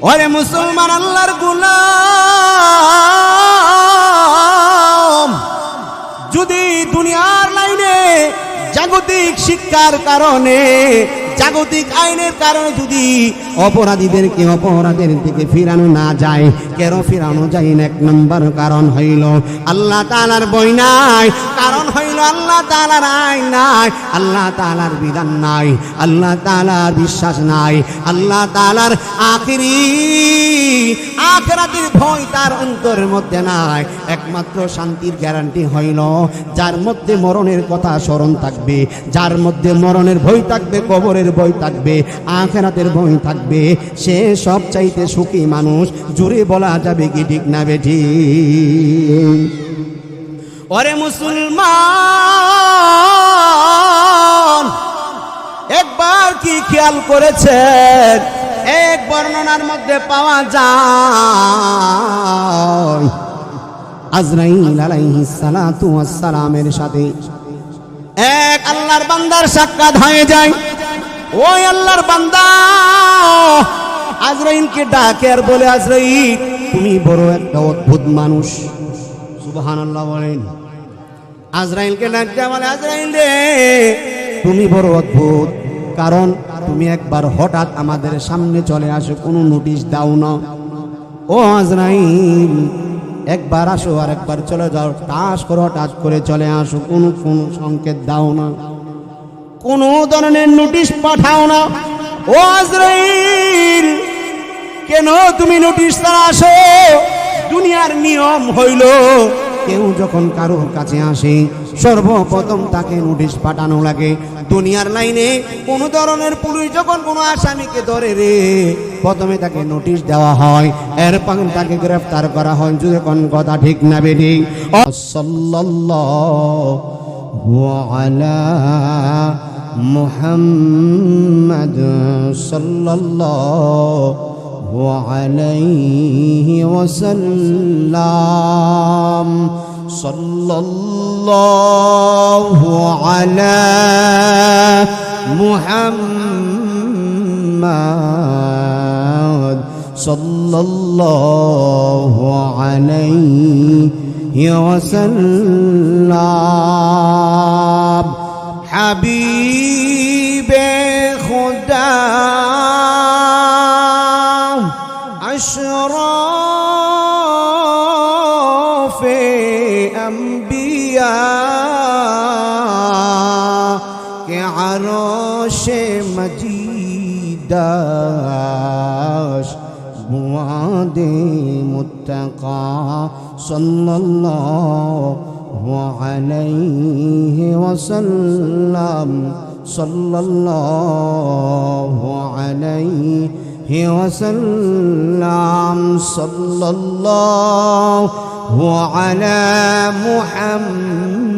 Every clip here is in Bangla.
ওরে মুসলমান আল্লাহর গোলাম, যদি দুনিয়ার লাইনে জাগতিক শিক্ষার কারণে, জাগতিক আইনের কারণে যদি অপরাধীদেরকে অপরাধের দিকে ফিরানো না যায়, কেন ফিরানো যায় না? এক নম্বর কারণ হইল আল্লাহ তাআলার ভয় নাই, কারণ হইল আল্লাহ তাআলার আইন নাই, আল্লাহ তাআলার বিধান নাই, আল্লাহ তাআলার বিশ্বাস নাই, আল্লাহ তাআলার আখিরাতের ভয় তার অন্তরের মধ্যে নাই। একমাত্র শান্তির গ্যারান্টি হইল যার মধ্যে মরণের কথা স্মরণ থাকবে, যার মধ্যে মরণের ভয় থাকবে, কবরের ভয় থাকবে, আখিরাতের ভয় থাকবে, সে সব চাইতে সুখী মানুষ। জোরে বলা যাবে কি ঠিক না বেঠি? ওরে মুসলমান, একবার কি খেয়াল করেছেন? এক বর্ণনার মধ্যে পাওয়া যায় আজরাইল আলাইহিস সালাতু ওয়াস সালামের সাথে এক আল্লাহর বান্দার সাক্ষাৎ হয়ে যায়। ওই আল্লাহর বান্দা আজরাইলকে ডাকে আর বলে, আজরাইল তুমি বড় একটা অদ্ভুত মানুষ। সুবহানাল্লাহ বলেন। আজরাইলকে ডাকতে বলে, আজরাইল রে তুমি বড় অদ্ভুত, কারণ তুমি একবার হঠাৎ আমাদের সামনে চলে আসো, কোনো নোটিশ দাও না। ও আজরাইল, একবার আসো আর একবার চলে যাও, টাস করে হঠাৎ করে চলে আসো, কোনো সংকেত দাও না, কোনো ধরনের নোটিশ পাঠাও না। ও আজরাইল, কেন তুমি নোটিশ ছাড়া আসো? দুনিয়ার নিয়ম হইল কেউ যখন কারোর কাছে আসে সর্বপ্রথম তাকে নোটিশ পাঠানো লাগে। দুনিয়ার লাইনে কোন ধরনের পুলিশ যখন কোনো আসামিকে ধরে রে, প্রথমে তাকে নোটিশ দেওয়া হয়, এরপর তাকে গ্রেফতার করা হয়। যদি কোন কথা ঠিক না বেঠিক? সাল্লাল্লাহু আলা মুহাম্মাদ সাল্লাল্লাহু আলাইহি ওয়াসাল্লাম। সাল্লাল্লাহু আলা মুহাম্মাদ সাল্লাল্লাহু আলাইহি ওয়াসাল্লাম। হাবিবে খুদা আশরাফে আম্বিয়া কে আরশে মজিদাশ বুয়াদে মুত্তাকা সাল্লাল্লাহু আলাইহি ওয়াসাল্লাম। সাল্লাল্লাহু আলাইহি ওয়াসাল্লাম। সাল্লাল্লাহু আলা মুহাম্মাদ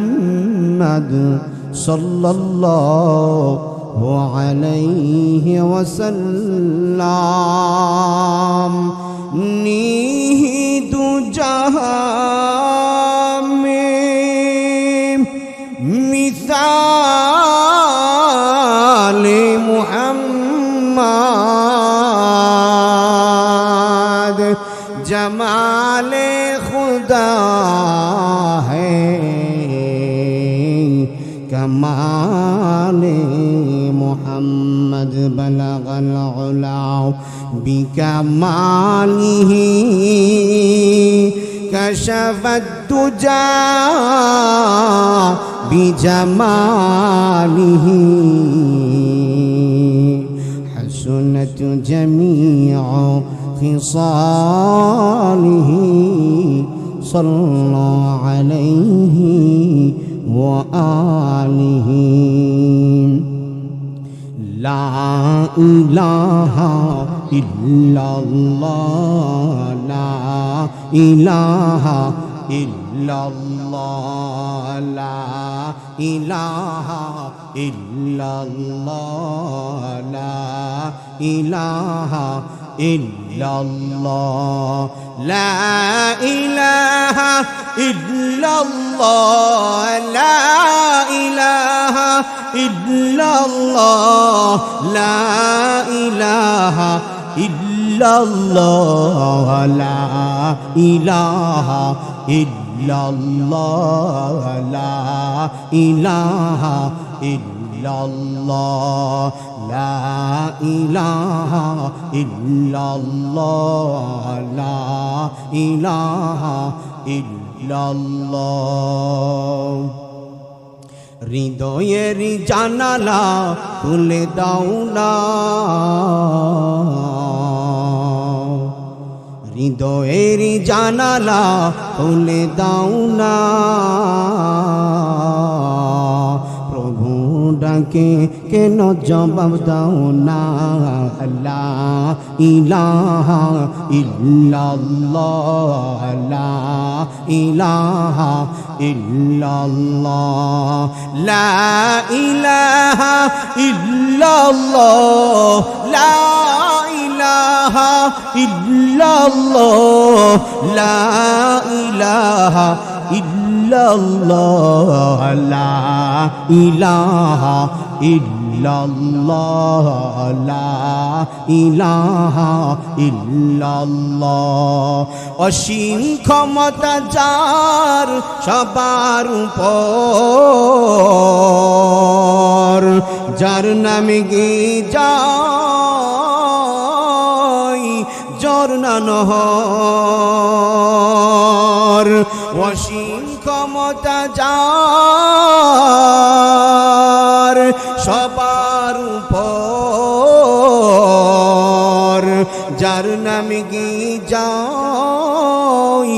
সাল্লাল্লাহু আলাইহি ওয়াসাল্লাম। নিহিদু জাহান মে মিসালে মুহাম্মদ जमाले खुदा है कमाले मोहम्मद बलगल उला बिकमालिही कशफत दुजा बिजमालिही हसनत जमीअ خصاله صلى عليه وآله لا إله إلا الله لا إله إلا الله لا إله إلا الله لا إله إلا الله لا إله إلا الله لا إله إلا الله لا إله إلا ইল্লাল্লাহ লা ইলাহা ইল্লাল্লাহ লা ইলাহা ইল্লাল্লাহ লা ইলাহা ইল্লাল্লাহ লা ইলাহা ইল্লাল্লাহ হৃদয়ের জানালা খুলে দাও না হৃদয়ের জানালা খুলে দাও না প্রভু ডাকে কেন জবাব দাও না লা ইলাহা ইল্লাল্লাহ লা ইলাহা ইল্লাল্লাহ লা ইলাহা ইল্লাল্লাহ লা ইলাহা ইল্লাল্লাহ লা ইলাহা ইল্লাল্লাহ লা ইলাহা ইল্লাল্লাহ লা ইলাহা ইল্লাল্লাহ অসীম ক্ষমতা যার সবার উপর যার নামে গে যায় ঝরনা নহর অসীম ক্ষমতা যার সবার উপর যার নামে গে যাই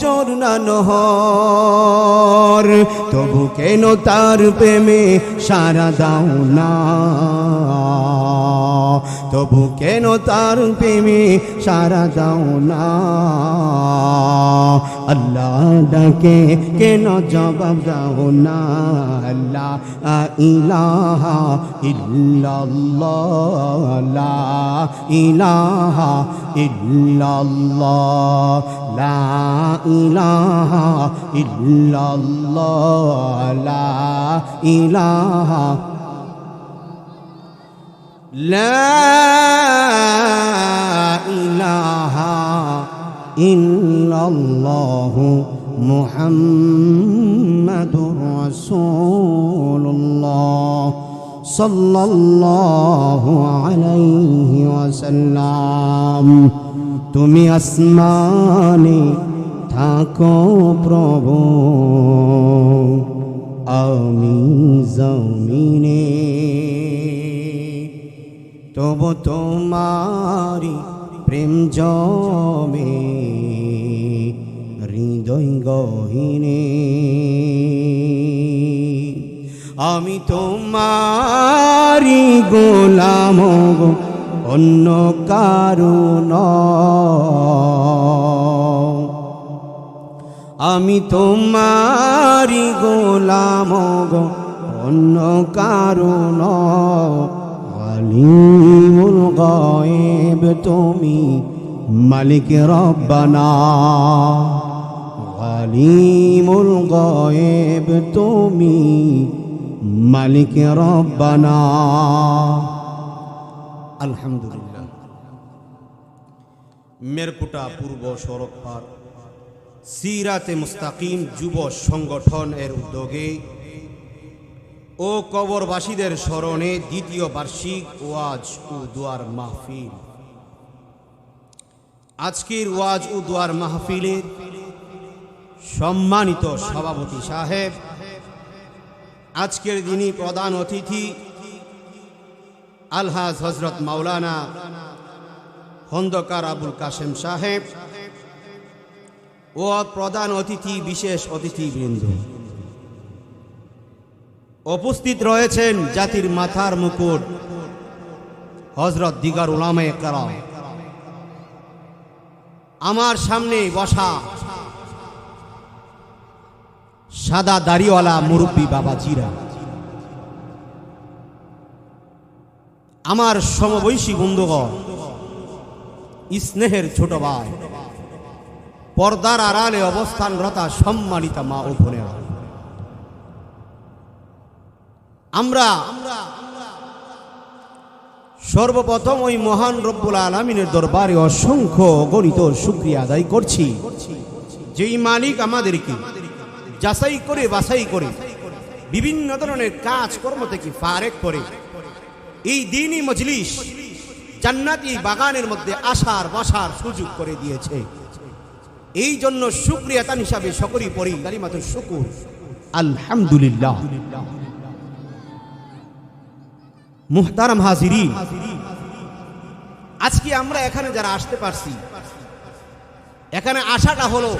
ঝরনা নহর তবু কেন তার প্রেমে সারা দাও না তবু কেন তার প্রেমে সারা দাও না আল্লাহ ডাকে কেন জবাব দাও না লা ইলাহা ইল্লাল্লাহ লা ইলাহা ইল্লাল্লাহ লা ইলাহা ইল্লাল্লাহ লা ইলাহা لا إله إلا الله محمد رسول الله صلى الله عليه وسلم তুমি আসমানে থাকো প্রভু আমি জমিনে তবু তোমারি প্রেম জমে হৃদয় গহীনে আমি তোমারি গোলাম গো অন্য কারো নয় আমি তোমারি গোলাম গো অন্য কারো নয় আলিমুল গায়েব তুমি মালিক রব্বানা আলিমুল গায়েব তুমি মালিক রব্বানা আলহামদুলিল্লাহ মেরকুটা পূর্ব সড়ক পার সিরাতে মুস্তাকিম যুব সংগঠন এর উদ্যোগে ও কবরবাসীদের স্মরণে দ্বিতীয় বার্ষিক ওয়াজ ও দোয়ার মাহফিল আজকের ওয়াজ ও দোয়ার মাহফিলের সম্মানিত সভাপতি সাহেব আজকের দিনই প্রধান অতিথি আলহাজ হযরত মাওলানা খন্দকার আবুল কাশেম সাহেব ও প্রধান অতিথি বিশেষ অতিথিবৃন্দ উপস্থিত রয়েছেন জাতির মাথার মুকুট হযরত দিগার উলামায়ে কেরাম আমার সামনে বসা সাদা দাড়িওয়ালা মুরব্বী বাবাজিরা আমার সমবয়সী বন্ধুগণ স্নেহের ছোট ভাই পর্দার আড়ালে অবস্থানরতা সম্মানিতা মা ও বোনেরা আমরা সর্বপ্রথম ওই মহান রব্বুল আলামিনের দরবারে অসংখ্য গণিত শুকরিয়া আদায় করছি, যেই মালিক আমাদেরকে যাচাই করে বাছাই করে বিভিন্ন ধরনের কাজ কর্ম থেকে ফারেক করে এই দ্বীনি মজলিস জান্নাতি বাগানের মধ্যে আসার বসার সুযোগ করে দিয়েছে। এই জন্য শুকরিয়া তান হিসাবে সকলেই পড়ি কালিমাতুল শুকর, আলহামদুলিল্লাহ। মুহতারাম হাজিরিন, আজকে আমরা এখানে যারা আসতে পারছি, এখানে আসাটা হলো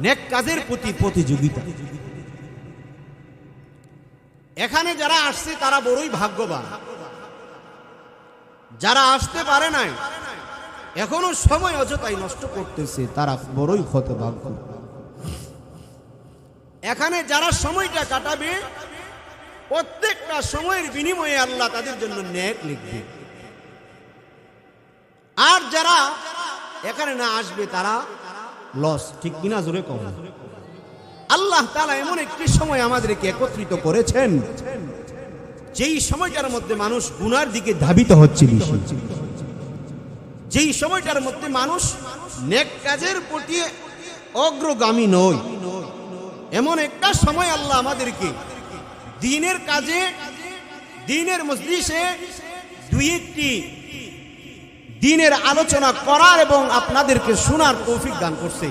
নেক কাজের প্রতি প্রতিযোগিতা। এখানে যারা আসছে তারা বড়ই ভাগ্যবান, যারা আসতে পারে নাই এখনো সময় অযথাই নষ্ট করতেছে তারা বড়ই হতভাগ্য। এখানে যারা সময়টা কাটাবে প্রত্যেকটা সময়ের বিনিময়ে আল্লাহ তাদের জন্য নেক লিখবে, আর যারা এখানে না আসবে তারা লস। ঠিক কিনা জোরে কম। আল্লাহ তাআলা এমন একটি সময় আমাদেরকে একত্রিত করেছেন যেই সময়টার মধ্যে মানুষ গুনার দিকে ধাবিত হচ্ছে বেশি, যেই সময়টার মধ্যে মানুষ নেক কাজের প্রতি অগ্রগামী নয়। এমন একটা সময় আল্লাহ আমাদেরকে দ্বীনের কাজে, দ্বীনের মজলিসে দুই একটি দ্বীনের আলোচনা করার এবং আপনাদেরকে শোনার তৌফিক দান করছে,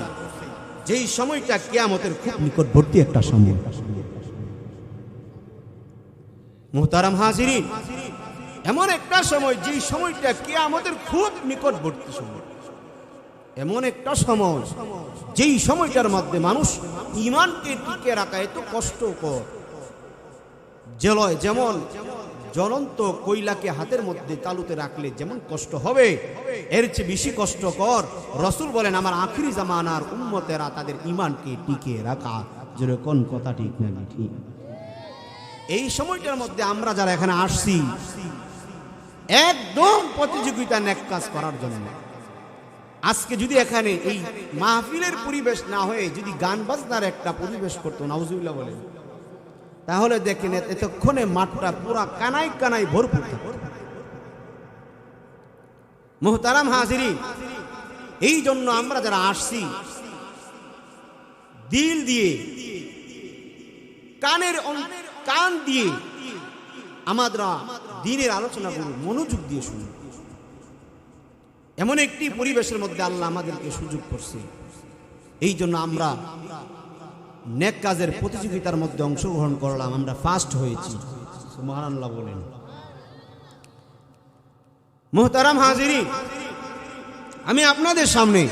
যেই সময়টা কিয়ামতের খুব নিকটবর্তী একটা সময়। মুহতারাম হাজিরিন, এমন একটা সময় যেই সময়টা কিয়ামতের খুব নিকটবর্তী সময়, এমন একটা সময় যেই সময়টার মধ্যে মানুষ ঈমানকে টিকে রাখা এত কষ্টকর। যেমন জ্বলন্ত কয়লাকে হাতের মধ্যে তালুতে রাখলে যেমন কষ্ট হবে, এর চেয়ে বেশি কষ্টকর রাসূল বলেন আমার আখিরি জামানার উম্মতেরা তাদের ঈমানকে টিকে রাখা। যেরকম কথা ঠিক না ঠিক। এই সময়টার মধ্যে আমরা যারা এখানে আসছি একদম প্রতিযোগিতা নেক কাজ করার জন্য। আজকে যদি এখানে এই মাহফিলের পরিবেশ না হয়ে যদি গান বাজনার একটা পরিবেশ করতো, নাউজুবিল্লাহ বলেন, তাহলে দেখেন এতক্ষণে মাঠটা পুরা কানাই কানাই ভরপুর থাকত। মুহতারাম হাজিরিন, এই জন্য আমরা যারা আসছি দিল দিয়ে কান দিয়ে আমরা দ্বীনের আলোচনা করব, মনোযোগ দিয়ে শুনি। এমন একটি পরিবেশের মধ্যে আল্লাহ আমাদেরকে সুযোগ করছে। এই জন্য আমরা নেক কাজের প্রতিযোগিতার মধ্যে অংশগ্রহণ করলাম, আমরা ফার্স্ট হয়েছি। সুবহানাল্লাহ বলেন। মুহতারাম হাজিরিন, আমি আপনাদের সামনে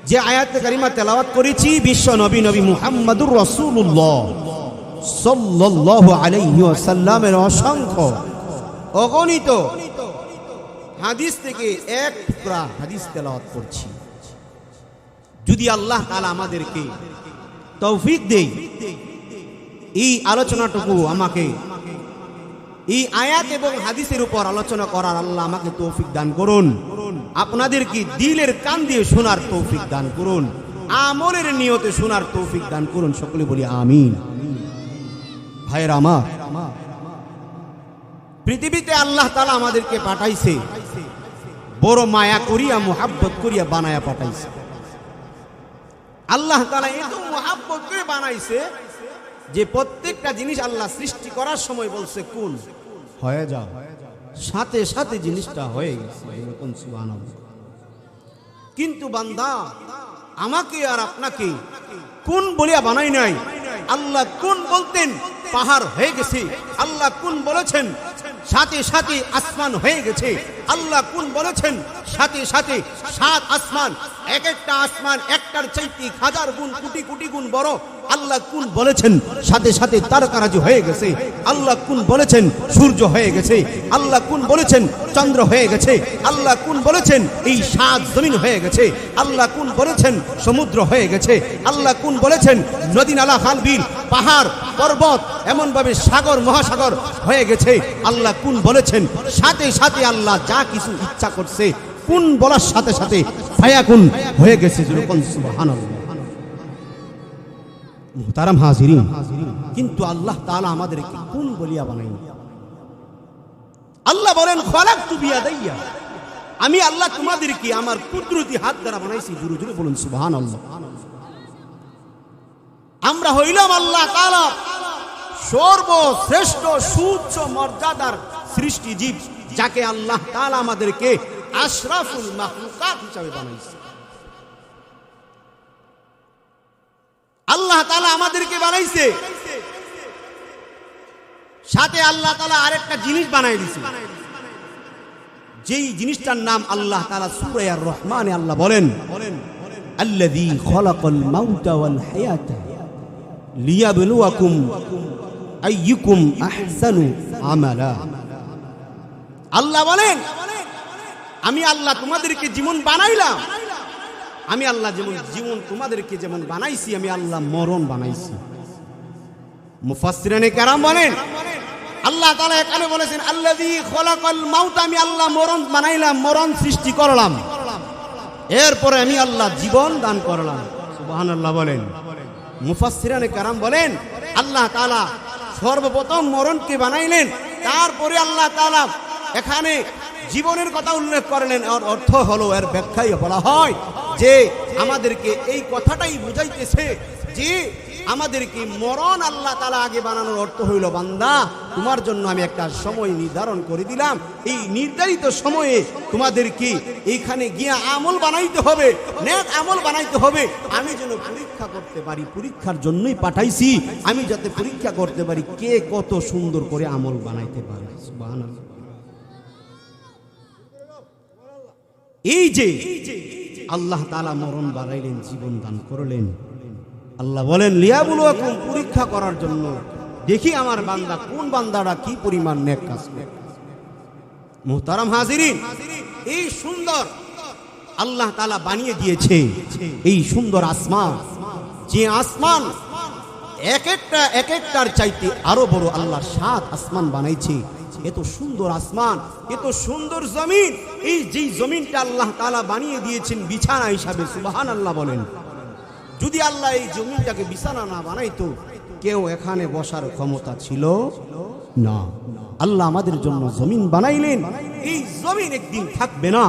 যে আয়াতে কারিমা তেলাওয়াত করেছি বিশ্ব নবী মুহাম্মদুর রাসূলুল্লাহ সাল্লাল্লাহু আলাইহি ওয়াসাল্লামের অসংখ্য অগণিত হাদিস থেকে এক টুকরা হাদিস তেলাওয়াত করছি। যদি আল্লাহ তাআলা আমাদেরকে তৌফিক দেয় এই আলোচনাটুকু আমাকে এই আয়াত এবং হাদিসের উপর আলোচনা করার আল্লাহ আমাকে তৌফিক দান করুন। আপনাদেরকে দিলের কান দিয়ে শোনার তৌফিক দান করুন, আমলের নিয়তে শোনার তৌফিক দান করুন। সকলে বলি আমিন। ভাইরা আমার, পৃথিবীতে আল্লাহ তাআলা আমাদেরকে পাঠাইছে, বড় মায়া করিয়া মুহাব্বত করিয়া বানায়া পাঠাইছে। আল্লাহ তাআলা এত মুহাব্বত করে বানাইছে যে প্রত্যেকটা জিনিস আল্লাহ সৃষ্টি করার সময় বলছে কুন হয়ে যাও, সাথে সাথে জিনিসটা হয়ে গেছে। এরকম সুবহানাল্লাহ। কিন্তু বান্দা আমাকে আর আপনাকে কোন বলিয়া বানাই নাই। আল্লাহ কোন বলতেন পাহাড় হয়ে গেছে, আল্লাহ কোন বলেছেন সাথে সাথে আসমান হয়ে গেছে, আল্লাহ কোন বলেছেন সাথে সাথে সাত আসমান, এক একটা আসমান একটার চাইতে হাজার গুণ কোটি কোটি গুণ বড়। আল্লাহ কোন বলেছেন সাথে সাথে তারকারাজি হয়ে গেছে, আল্লাহ কোন বলেছেন সূর্য হয়ে গেছে, আল্লাহ কোন বলেছেন চন্দ্র হয়ে গেছে, আল্লাহ কোন বলেছেন এই সাত জমিন হয়ে গেছে, আল্লাহ কোন বলেছেন সমুদ্র হয়ে গেছে, আল্লাহ কোন বলেছেন নদী নালা খাল বিল পাহাড় পর্বত এমন ভাবে সাগর মহাসাগর হয়ে গেছে। আল্লাহ কোন বলেছেন সাথে সাথে আল্লাহ যা কিছু ইচ্ছা করছে কোন বলার সাথে সাথে ফায়াকুন হয়ে গেছে। যেরকম সুবহানাল্লাহ। মুহতারাম হাজিরিন, কিন্তু আল্লাহ তাআলা আমাদেরকে কোন বলিয়া বানাইনি। আল্লাহ বলেন খলাকতু বিয়াদাইয়া, আমি আল্লাহ তোমাদেরকে আমার কুদরতি হাত দ্বারা বানাইছি। জোরে জোরে বলুন সুবহানাল্লাহ। আমরা হইলাম আল্লাহ তাআলা সর্বশ্রেষ্ঠ সুউচ্চ মর্যাদার সৃষ্টি জীব, যাকে আল্লাহ তাআলা আমাদেরকে আশরাফুল মাখলুকাত হিসাবে বানাইছে। আল্লাহ তাআলা আমাদেরকে বানাইছে, সাথে আল্লাহ তাআলা আরেকটা জিনিস বানাই দিয়েছে, যেই জিনিসটার নাম আল্লাহ তাআলা সূরা আর রহমানে আল্লাহ বলেন, আল্লাযী খালাকাল মাউতা ওয়াল হায়াতা লিয়াবলুয়াকুম আইয়ুকুম আহসানু আমালা। আল্লাহ বলেন, আমি আল্লাহ তোমাদেরকে জীবন বানাইলাম, আমি আল্লাহ যেমন জীবন তোমাদেরকে যেমন বানাইছি, আমি আল্লাহ মরণ বানাইছি। মুফাসসিরিনে কেরাম বলেন, আল্লাহ তাআলা এখানে বলেছেন আল্লাযী খালাকাল মাউত, আমি আল্লাহ মরণ বানাইলাম, মরণ সৃষ্টি করলাম, এরপরে আমি আল্লাহ জীবন দান করলাম। সুবহানাল্লাহ বলেন। মুফাসসিরিনে কেরাম বলেন, আল্লাহ তাআলা সর্বপ্রথম মরণকে বানাইলেন, তারপরে আল্লাহ তাআলা এখানে জীবনের কথা উল্লেখ করলেন। এর অর্থ হলো, এর ব্যাখ্যায় বলা হয় যে আমাদেরকে এই কথাটাই বুঝাইতেছে যে আমাদেরকে মরণ আল্লাহ তাআলা আগে বানানোর অর্থ হইল, বান্দা তোমার জন্য আমি একটা সময় নির্ধারণ করে দিলাম, এই নির্ধারিত সময়ে তোমাদেরকে এইখানে গিয়ে আমল বানাইতে হবে, নেক আমল বানাইতে হবে। আমি যেন পরীক্ষা করতে পারি, পরীক্ষার জন্যই পাঠাইছি, আমি যাতে পরীক্ষা করতে পারি কে কত সুন্দর করে আমল বানাইতে পারে। সুবহানাল্লাহ। এই যে আল্লাহ তাআলা মরণ বানাইলেন, জীবন দান করলেন, আল্লাহ বলেন লিয়াবলুয়াকুম, পরীক্ষা করার জন্য, দেখি আমার বান্দা কোন বান্দাটা কি পরিমাণ নেক কাজ করে। মুহতারাম হাজিরিন, এই সুন্দর আল্লাহ তাআলা বানিয়ে দিয়েছে এই সুন্দর আসমান, যে আসমান এক একটার চাইতে আরো বড়, আল্লাহ 7 আসমান বানাইছে। এত সুন্দর আসমান, এত সুন্দর জমিন, এই যে জমিনটা আল্লাহ তাআলা বানিয়ে দিয়েছেন বিছানা হিসাবে। সুবহানাল্লাহ বলেন। যদি আল্লাহ এই জমিনটাকে বিছানা না বানাইতো, কেউ এখানে বসার ক্ষমতা ছিল না। আল্লাহ আমাদের জন্য জমিন বানাইলেন, এই জমিন একদিন থাকবে না,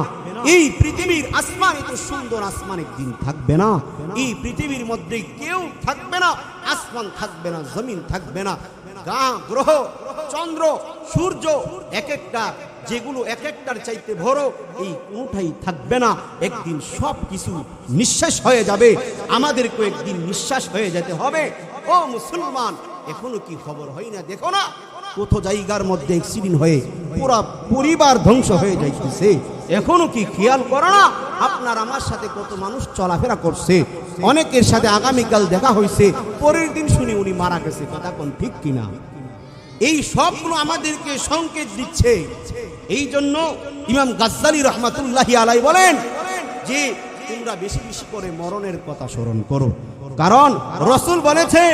এই পৃথিবীর আসমান, এত সুন্দর আসমান একদিন থাকবে না, এই পৃথিবীর মধ্যে কেউ থাকবে না, আসমান থাকবে না, জমিন থাকবে না, গ্রহ চন্দ্র সূর্য এক একটা, যেগুলো এক একটার চাইতে বড়, এই কোনটাই থাকবে না। একদিন সব কিছু নিঃশ্বাস হয়ে যাবে, আমাদেরকে একদিন নিঃশ্বাস হয়ে যেতে হবে। ও মুসলমান, এখনো কি খবর হয় না? দেখো না কত জায়গার মধ্যে অ্যাক্সিডেন্ট হয়ে পুরো পরিবার ধ্বংস হয়ে যাইতেছে। এখনো কি খেয়াল করো না? আপনার আমার সাথে কত মানুষ চলাফেরা করছে, অনেকের সাথে আগামীকাল দেখা হয়েছে, পরের দিন শুনি উনি মারা গেছে। কথা কোন ঠিক কিনা? এই সবগুলো আমাদেরকে সংকেত দিচ্ছে। এই জন্য ইমাম গাজ্জালী রহমাতুল্লাহি আলাইহি বলেন যে তোমরা বেশি বেশি করে মরণের কথা স্মরণ করো, কারণ রাসূল বলেছে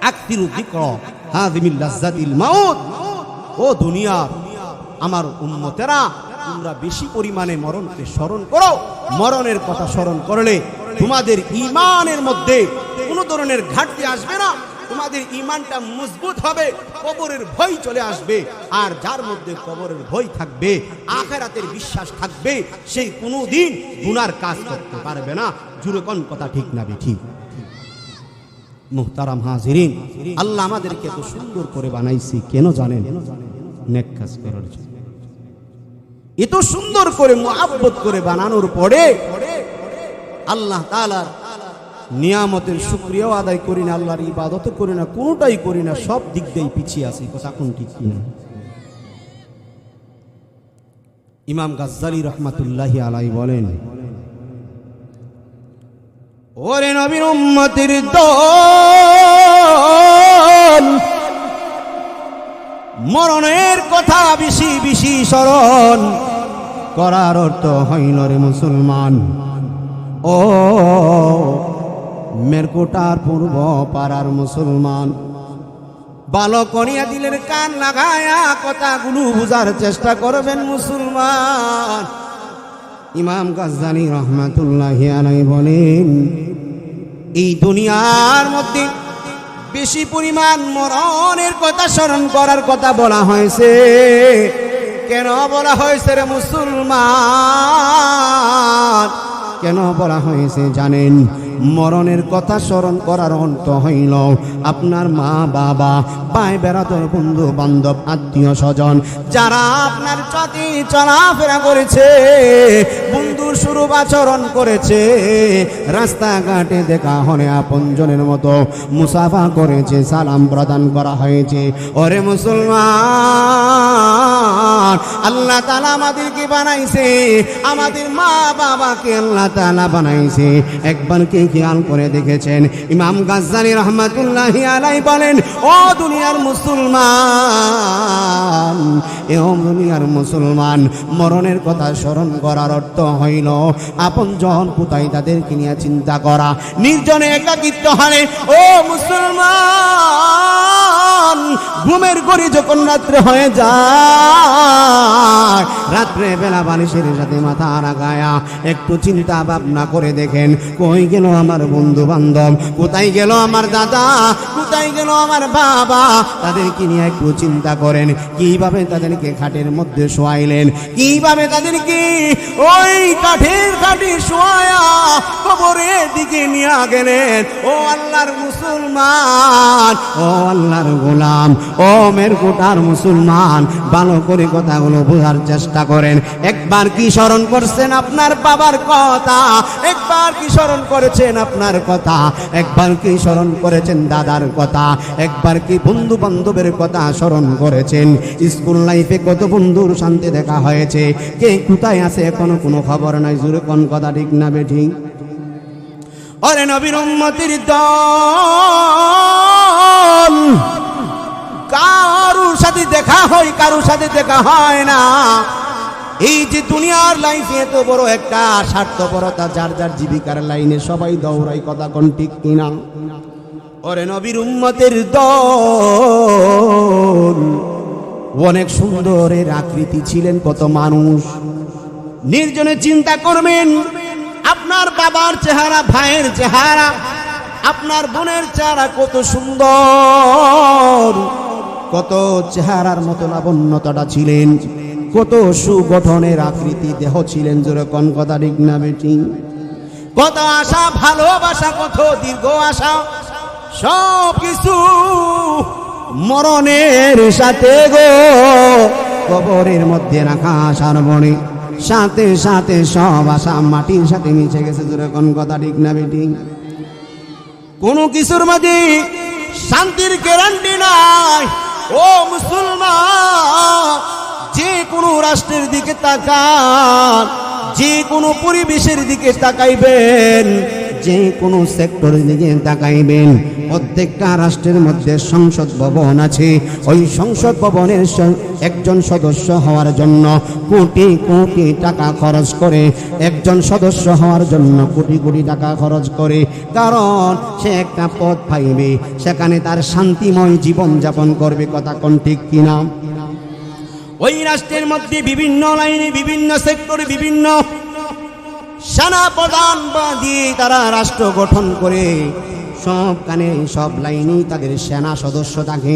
আকসিরু যিকরা হাযিমিল লাজ্জাতিল মাউত। ও দুনিয়া আমার উম্মতেরা, তোমরা বেশি পরিমাণে মরণকে স্মরণ করো। মরণের কথা স্মরণ করলে তোমাদের ঈমানের মধ্যে কোনো ধরনের ঘাটতি আসবে না, তোমাদের ঈমানটা মজবুত হবে, কবরের ভয় চলে আসবে। আর যার মধ্যে কবরের ভয় থাকবে, আখিরাতের বিশ্বাস থাকবে, সেই কোনোদিন গুনার কাজ করতে পারবে না। জুরে কোন কথা ঠিক না ঠিক? মুহতারাম হাজিরিন, আল্লাহ আমাদেরকে এত সুন্দর করে বানাইছি কেন জানেন? নেক কাজ করার জন্য। এত সুন্দর করে মুহাব্বত করে বানানোর পরে আল্লাহ তাআলার নিয়ামতের শুকরিয়াও আদায় করি না, আল্লাহর ইবাদত করি না, কোনোটাই করি না, সব দিক দিয়েই পিছিয়ে আছি। কথা কোন ঠিক কিনা? ইমাম গাজ্জালী রহমাতুল্লাহি আলাইহি বলেন, ওরে নবীর উম্মতের দল, মরণের কথা বেশি বেশি স্মরণ করার অর্থ হইল রে মুসলমান, ও মেরকোটার পূর্ব পাড়ার মুসলমান, ভালো করিয়া দিলের কান লাগায়া কথাগুলো বুঝার চেষ্টা করবেন মুসলমান। ইমাম গাজ্জালী রহমাতুল্লাহি আলাইহি বলেন, এই দুনিয়ার মধ্যে বেশি পরিমাণ মরণের কথা স্মরণ করার কথা বলা হয়েছে। কেন বলা হয়েছে রে মুসলমান? কেন বলা হয়েছে জানেন? মরণের কথা স্মরণ করার অর্থ হইল আপনার মা বাবা, ভাই বেড়াতর, বন্ধু বান্ধব, আত্মীয় স্বজন যারা আপনার সাথে চলাফেরা করেছে, বন্ধুর স্বরূপ আচরণ করেছে, রাস্তাঘাটে দেখা হলে আপনজনের মতো মুসাফা করেছে, সালাম প্রদান করা হয়েছে। ওরে মুসলমান, আল্লাহ তাআলা আমাদেরকে বানাইছে, আমাদের মা বাবাকে আল্লাহ তাআলা বানাইছে। একবার কি খেয়াল করে দেখেছেন? ইমাম গাজ্জালী রহমাতুল্লাহি আলাইহি বলেন, ও দুনিয়ার মুসলমান, এ দুনিয়ার মুসলমান, মরণের কথা স্মরণ করার অর্থ হইল আপনজন কোথায় তাদেরকে নিয়ে চিন্তা করা, নির্জনে একাকিত্ব হারে। ও মুসলমান, ঘুমের ঘড়ি যখন রাত্রে হয়ে যায়, রাত্রে বেলা বালিশের সাথে মাথা লাগায়া একটু চিন্তা ভাবনা করে দেখেন, কই গেল আমার বন্ধু বান্ধব, কোথায় গেল আমার দাদা, কোথায় গেল আমার বাবা, তাদেরকে নিয়ে একটু চিন্তা করেন। কিভাবে তাদেরকে খাটের মধ্যে শোয়াইলেন, কিভাবে তাদেরকে ওই কাঠের খাটে শোয়া কবরের দিকে নিয়ে গেলেন। ও আল্লাহর মুসলমান, ও আল্লাহর গোলাম, ও মেরকুটার মুসলমান, ভালো করে কথাগুলো বোঝার চেষ্টা করেন। একবার কি স্মরণ করছেন আপনার বাবার কথা? একবার কি স্মরণ করেছেন আপনার কথা? একবার কি স্মরণ করেছেন দাদার কথা? একবার কি বন্ধু বান্ধবের কথা স্মরণ করেছেন? স্কুল লাইফে কত বন্ধুর সাথে দেখা হয়েছে, কে কোথায় আছে এখনো কোনো খবর নাই। জোরে কোন কথা ঠিক না বেঠিক? ওরে নবীর উম্মতির দল, কারুর সাথে দেখা হয়, কারুর সাথে দেখা হয় না। এই যে দুনিয়ার লাইফে এত বড় একটা স্বার্থপরতা, যার যার জীবিকার লাইনে সবাই দৌড়াই, কথা কোন ঠিক কিনা? ওরে নবীর উম্মতের দল, অনেক সুন্দরের আকৃতি ছিলেন কত মানুষ। নির্জনে চিন্তা করবেন, আপনার বাবার চেহারা, ভাইয়ের চেহারা, আপনার বোনের চেহারা কত সুন্দর, কত চেহারার মতো লাবণ্যতাটা ছিলেন, কত সুগঠনের আকৃতি দেহ ছিলেন। জোরে কোন কথা ঠিক না বেটি? কত আশা, ভালোবাসা, কত দীর্ঘ আশা, সব কিছু মরণের সাথে গো কবরের মধ্যে রাখা আশার বনে, সাথে সাথে সব আশা মাটির সাথে মিশে গেছে। জোরে কোন কথা ঠিক না বেটি? কোনো কিছুর মাঝে শান্তির গ্যারান্টি নাই। ও মুসলমান, যে কোনো রাষ্ট্রের দিকে তাকান, যে কোনো পরিবেশের দিকে তাকাইবেন, যে কোনো সেক্টরের দিকে তাকাইবেন, প্রত্যেকটা রাষ্ট্রের মধ্যে সংসদ ভবন আছে। ওই সংসদ ভবনের একজন সদস্য হওয়ার জন্য কোটি কোটি টাকা খরচ করে, একজন সদস্য হওয়ার জন্য কোটি কোটি টাকা খরচ করে। কারণ সে একটা পদ পাইবে, সেখানে তার শান্তিময় জীবন যাপন করবে। কথা কোন ঠিক কিনা? ওই রাষ্ট্রের মধ্যে বিভিন্ন লাইনে, বিভিন্ন সেক্টরে, বিভিন্ন সেনা প্রধান দিয়ে তারা রাষ্ট্র গঠন করে। সবখানে সব লাইনেই তাদের সেনা সদস্য থাকে,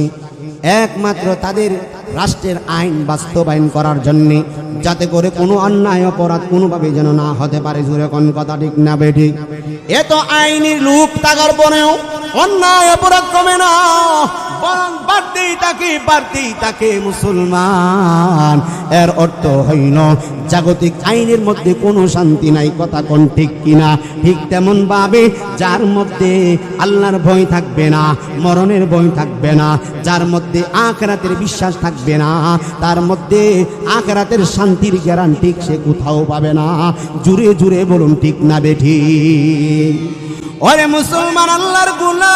একমাত্র তাদের রাষ্ট্রের আইন বাস্তবায়ন করার জন্যে, যাতে করে কোনো অন্যায় অপরাধ কোনোভাবে যেন না হতে পারে। জোরে কোন কথা ঠিক না বেঠিক? এত আইনের লোক থাকার পরেও অন্যায় অপরাধ কমে না, বরং বাড়তেই থাকে, বাড়তেই থাকে। মুসলমান, এর অর্থ হইল জাগতিক আইনের মধ্যে কোনো শান্তি নাই। কথা কোন ঠিক কিনা? ঠিক তেমন ভাবে যার মধ্যে আল্লাহর ভয় থাকবে না, মরণের ভয় থাকবে না, যার মধ্যে আখিরাতের বিশ্বাস থাকবে না, তার মধ্যে আখিরাতের শান্তির গ্যারান্টি সে কোথাও পাবে না। জুড়ে জুড়ে বলুন ঠিক না বেঠিক? ওরে মুসলমান, আল্লাহর গোলাম,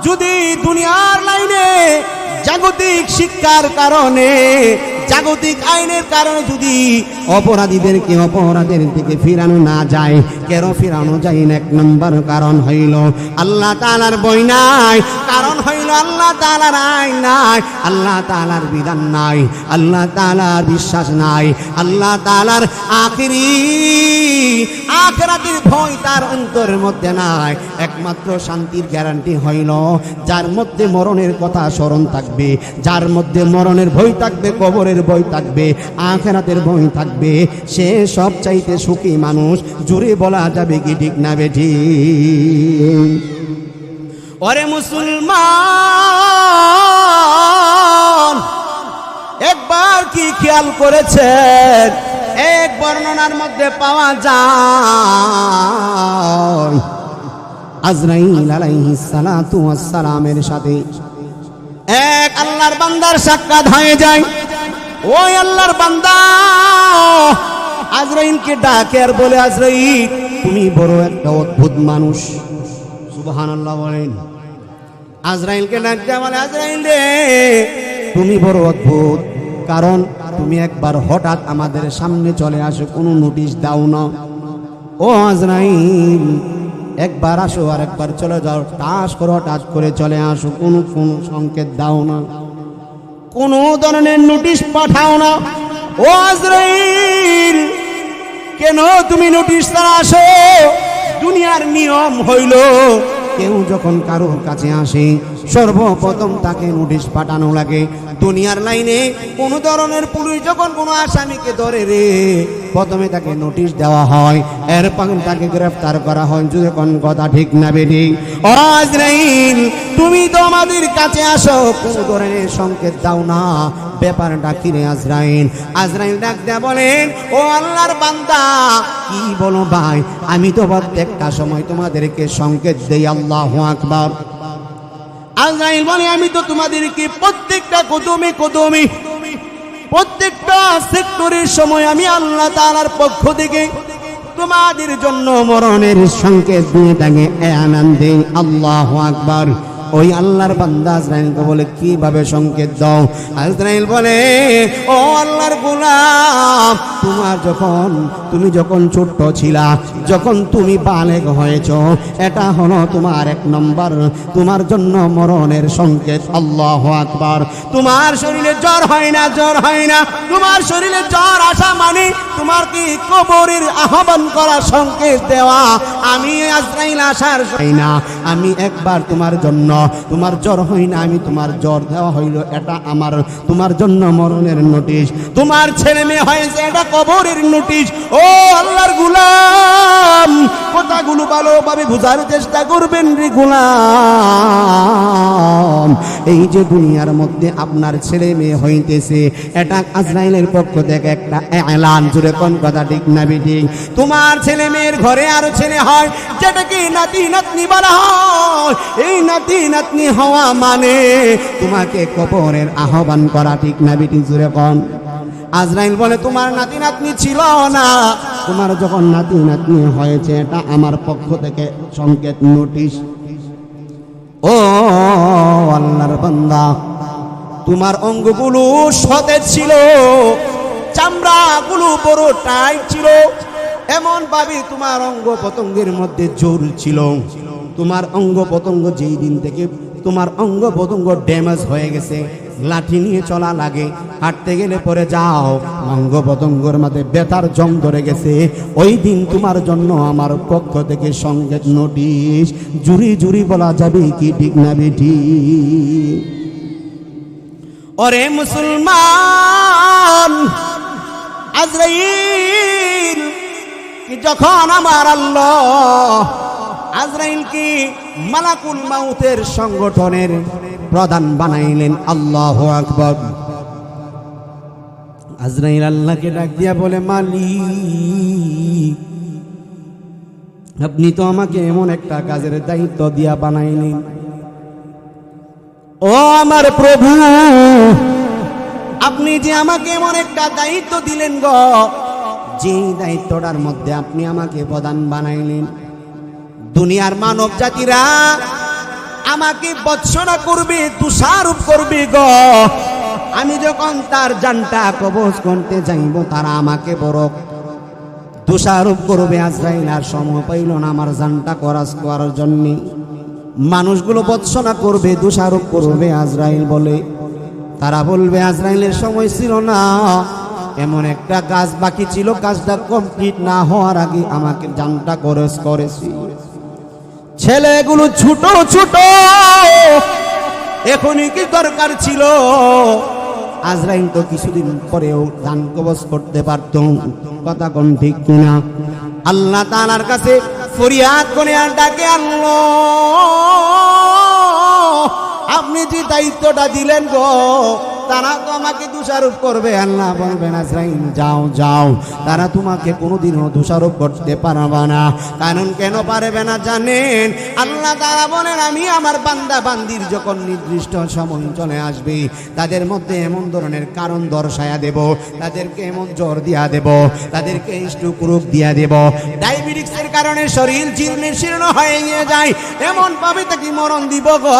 যদি দুনিয়ার লাইনে জাগতিক শিক্ষার কারণে জাগতিক আইনের কারণে যদি অপরাধীদেরকে অপরাধের দিকে ফিরানো না যায়, কেন ফিরানো যায় না? এক নম্বর কারণ হইল আল্লাহ তাআলার ভয় নাই, কারণ হইল আল্লাহ তাআলার আইন নাই, আল্লাহ তাআলার বিধান নাই, আল্লাহ তাআলার বিশ্বাস নাই, আল্লাহ তাআলার আখিরাতের ভয় তার অন্তরের মধ্যে নাই। একমাত্র শান্তির গ্যারান্টি হইল যার মধ্যে মরণের কথা স্মরণ থাকবে, যার মধ্যে মরণের ভয় থাকবে, কবরের ভয় থাকবে, আখিরাতের ভয় থাকবে, সে সব চাইতে সুখী মানুষ। জোরে বলা যাবে কি ঠিক না বেঠি? ওরে মুসলমান, একবার কি খেয়াল করেছেন? এক বর্ণনার মধ্যে পাওয়া যায় আজরাইল আলাইহিস সালাতু ওয়াস সালামের সাথে এক আল্লাহর বান্দার সাক্ষাৎ হয়ে যায়। ওই আল্লাহর বান্দা আজরাইলকে ডাকে আর বলে, আজরাইল তুমি বড় একটা অদ্ভুত মানুষ। সুবহানাল্লাহ বলেন। আজরাইলকে ডাকতে বলে, আজরাইল রে তুমি বড় অদ্ভুত, কারণ তুমি একবার হঠাৎ আমাদের সামনে চলে আসো, কোনো নোটিশ দাও না। ও আজরাইল একবার আসো আর একবার চলে যাও, টাস করে হঠাৎ করে চলে আসো, কোনো সংকেত দাও না, কোনো ধরনের নোটিশ পাঠাও না। ও আজরাইল কেন তুমি নোটিশ ছাড়া আসো? দুনিয়ার নিয়ম হইল কেউ যখন কারোর কাছে আসে সর্বপ্রথম তাকে নোটিশ পাঠানো লাগে। দুনিয়ার লাইনে কোন ধরনের পুলিশ যখন কোনো আসামিকে ধরে রে, প্রথমে তাকে নোটিশ দেওয়া হয়, এরপর তাকে গ্রেফতার করা হয়। যদি কোন কথা ঠিক না বেঠি? ও আজরাইল তুমি তো আমাদের কাছে আসো, কোনো ধরনের সংকেত দাও না, ব্যাপারটা কি রে আজরাইল? আজরাইল ডাক দেয়া বলেন, ও আল্লাহর বান্দা কি বলো ভাই, আমি তো প্রত্যেকটা সময় তোমাদেরকে সংকেত দেই। আল্লাহু আকবার। আজরাইল বলে, আমি তো তোমাদেরকে প্রত্যেকটা কদমে কদমে, প্রত্যেকটা সেক্টরের সময় আমি আল্লাহ তাআলার পক্ষ থেকে তোমাদের জন্য মরণের সংকেত দিয়ে থাকে আনন্দে। আল্লাহু আকবার। ওই আল্লাহর বান্দা আজরাইলকে বলে, কিভাবে সংকেত দাও? আজরাইল বলে, ও আল্লাহর গোলাম, তুমি যখন ছোট্ট ছিলা, যখন তুমি বালেগ হয়েছ, এটা হলো তোমার এক নম্বর তোমার জন্য মরণের সংকেত। আল্লাহু আকবার। তোমার শরীরে জ্বর হয় না, জ্বর হয় না, তোমার শরীরে জ্বর আসা মানে তোমার কি কবরের আহ্বান করা সংকেত দেওয়া। আমি আজরাইল আসার হয় না, আমি একবার তোমার জন্য, তোমার জ্বর হয় না, আমি তোমার জ্বর দেওয়া হইল, এটা আমার তোমার জন্য মরণের নোটিশ। তোমার ছেলে মেয়ে হয়েছে, এটা কবরের নোটিশ। ও আল্লাহর গোলাম, কথাগুলো ভালোভাবে বুঝার চেষ্টা করবেন রে গোলাম। এই যে দুনিয়ার মধ্যে আপনার ছেলে মেয়ে হইতেছে, এটা আজরাইলের পক্ষ থেকে একটা এলান। জুড়ে কোন কথা ঠিক না বেঠিক? তোমার ছেলে মেয়ের ঘরে আরো ছেলে হয়, যেটাকে নাতি নাতনি বলা হয়। এই নাতি নাতনি হওয়া মানে তোমাকে কবরের আহ্বান করা, ঠিক না বেঠিক? জুড়ে কোন। আজরাইল বলে, তোমার নাতি নাতনি ছিল না, তোমার যখন নাতি নাতনি হয়েছে, এটা আমার পক্ষ থেকে সংকেত, নোটিশ। ও আল্লাহর বান্দা, তোমার অঙ্গগুলো সতেজ ছিল, চামড়াগুলো বড় টাইট ছিল, এমন ভাবে তোমার অঙ্গ প্রত্যঙ্গের মধ্যে জোর ছিল। তোমার অঙ্গ প্রত্যঙ্গ যেই দিন থেকে তোমার অঙ্গ প্রত্যঙ্গ ড্যামেজ হয়ে গেছে, লাঠি নিয়ে চলা লাগে, হাঁটতে গেলে পরে যাও, অঙ্গ প্রত্যঙ্গের মধ্যে ব্যথার জং ধরে গেছে, ওই দিন তোমার জন্য আমার পক্ষ থেকে সংকেত, নোটিশ। জুরি জুরি বলা যাবে কি ঠিক না বেঠি? ওরে মুসলমান, আজরাইল কি যখন আমার আল্লাহ আজরাইল কি মালাকুল মাউতের সংগঠনের প্রধান বানাইলেন। আল্লাহু আকবার। আজরাইল আল্লাহকে ডাক দিয়া বলে, মালিক আপনি তো আমাকে এমন একটা কাজের দায়িত্ব দিয়া বানাইলেন। ও আমার প্রভু, আপনি যে আমাকে এমন একটা দায়িত্ব দিলেন গো, যে দায়িত্বটার মধ্যে আপনি আমাকে প্রধান বানাইলেন, দুনিয়ার মানব জাতিরা আমাকে বৎসনা করবে, তুষারোপ করবে গো, আমি যখন তার জানটা কবজ করতে যাইব তারা আমাকে বড় দোষারোপ করবে। আজরাইল আর সময় পাইল না আমার জানটা করাজ করার জন্য। মানুষগুলো বৎসনা করবে, দোষারোপ করবে। আজরাইল বলে, তারা বলবে আজরাইলের সময় ছিল না, এমন একটা কাজ বাকি ছিল, কাজটা কমপ্লিট না হওয়ার আগে আমাকে জানটা করেছ করেছি। ছেলেগুলো ছোট ছোট, এখনই কি দরকার ছিল? আজরাইল তো কিছুদিন পরেও জান কবজ করতে পারত। কথা কোন ঠিক কিনা? আল্লাহ তাআলার কাছে ফরিয়াদ করে আর ডাকে, আল্লাহ আপনি যে দায়িত্বটা দিলেন গো, তারা তো আমাকে দোষারোপ করবে। আল্লাহ বলবেন আজরাইল যাও যাও, তারা তোমাকে কোনোদিনও দোষারোপ করতে পারবে না। কারণ কেন পারবে না জানেন? আল্লাহ তাআলা বলেন আমি আমার বান্দা বান্দির যখন নির্দিষ্ট সময় চলে আসবে, তাদের মধ্যে এমন ধরনের কারণ দর্শায়া দেব, তাদেরকে এমন জ্বর দিয়া দেব, তাদেরকে স্ট্রোক রোগ দিয়া দেব, ডায়াবেটিক্সের কারণে শরীর জীর্ণ শীর্ণ হয়ে গিয়ে যায়, এমন ভাবে তাকে মরণ দিব গো।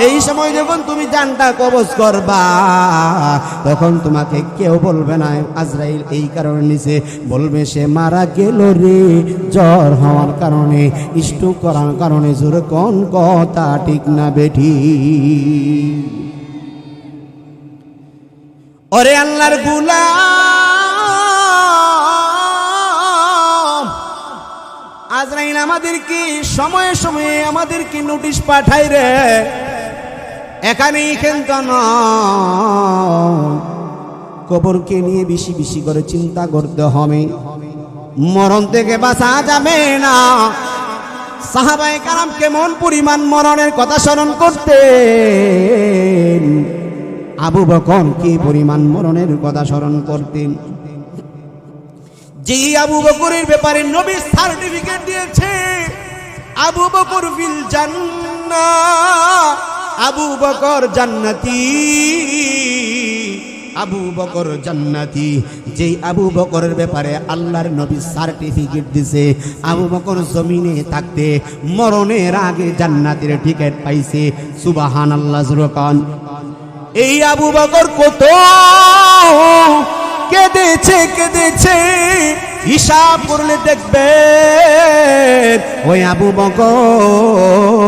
এই সময় যখন তুমি জানটা কবজ করবা, তখন তোমাকে কেউ বলবে না আজরাইল এই কারণে নিচে, বলবে সে মারা গেল রে জ্বর হওয়ার কারণে, স্ট্রোক করার কারণে। জোরে কোন কথা ঠিক না বেঠি? ওরে আল্লাহর গোলাম, আজরাইল আমাদেরকে সময়ে সময়ে আমাদেরকে নোটিশ পাঠায় রে। এখানেই কিন্তু নয়, কবরকে নিয়ে বেশি বেশি করে চিন্তা করতে হবে। মরণ থেকে বাঁচা যাবে না। সাহাবায়ে কেরাম কেমন পরিমাণ মরণের কথা স্মরণ করতেন, আবু বকর কি পরিমাণ মরণের কথা স্মরণ করতেন। যে আবু বকরের ব্যাপারে নবী সার্টিফিকেট দিয়েছে, আবু বকর ফিল জান্নাহ, আবু বকর জান্নাতি, আবু বকর জান্নাতি। যেই আবু বকরের ব্যাপারে আল্লাহর নবী সার্টিফিকেট দিছে, আবু বকর জমিনে থাকতে মরণের আগে জান্নাতের টিকিট পাইছে। সুবহানাল্লাহ জুরকান। এই আবু বকর কত কেঁদেছে কেঁদেছে, হিসাব করলে দেখবেন ওই আবু বকর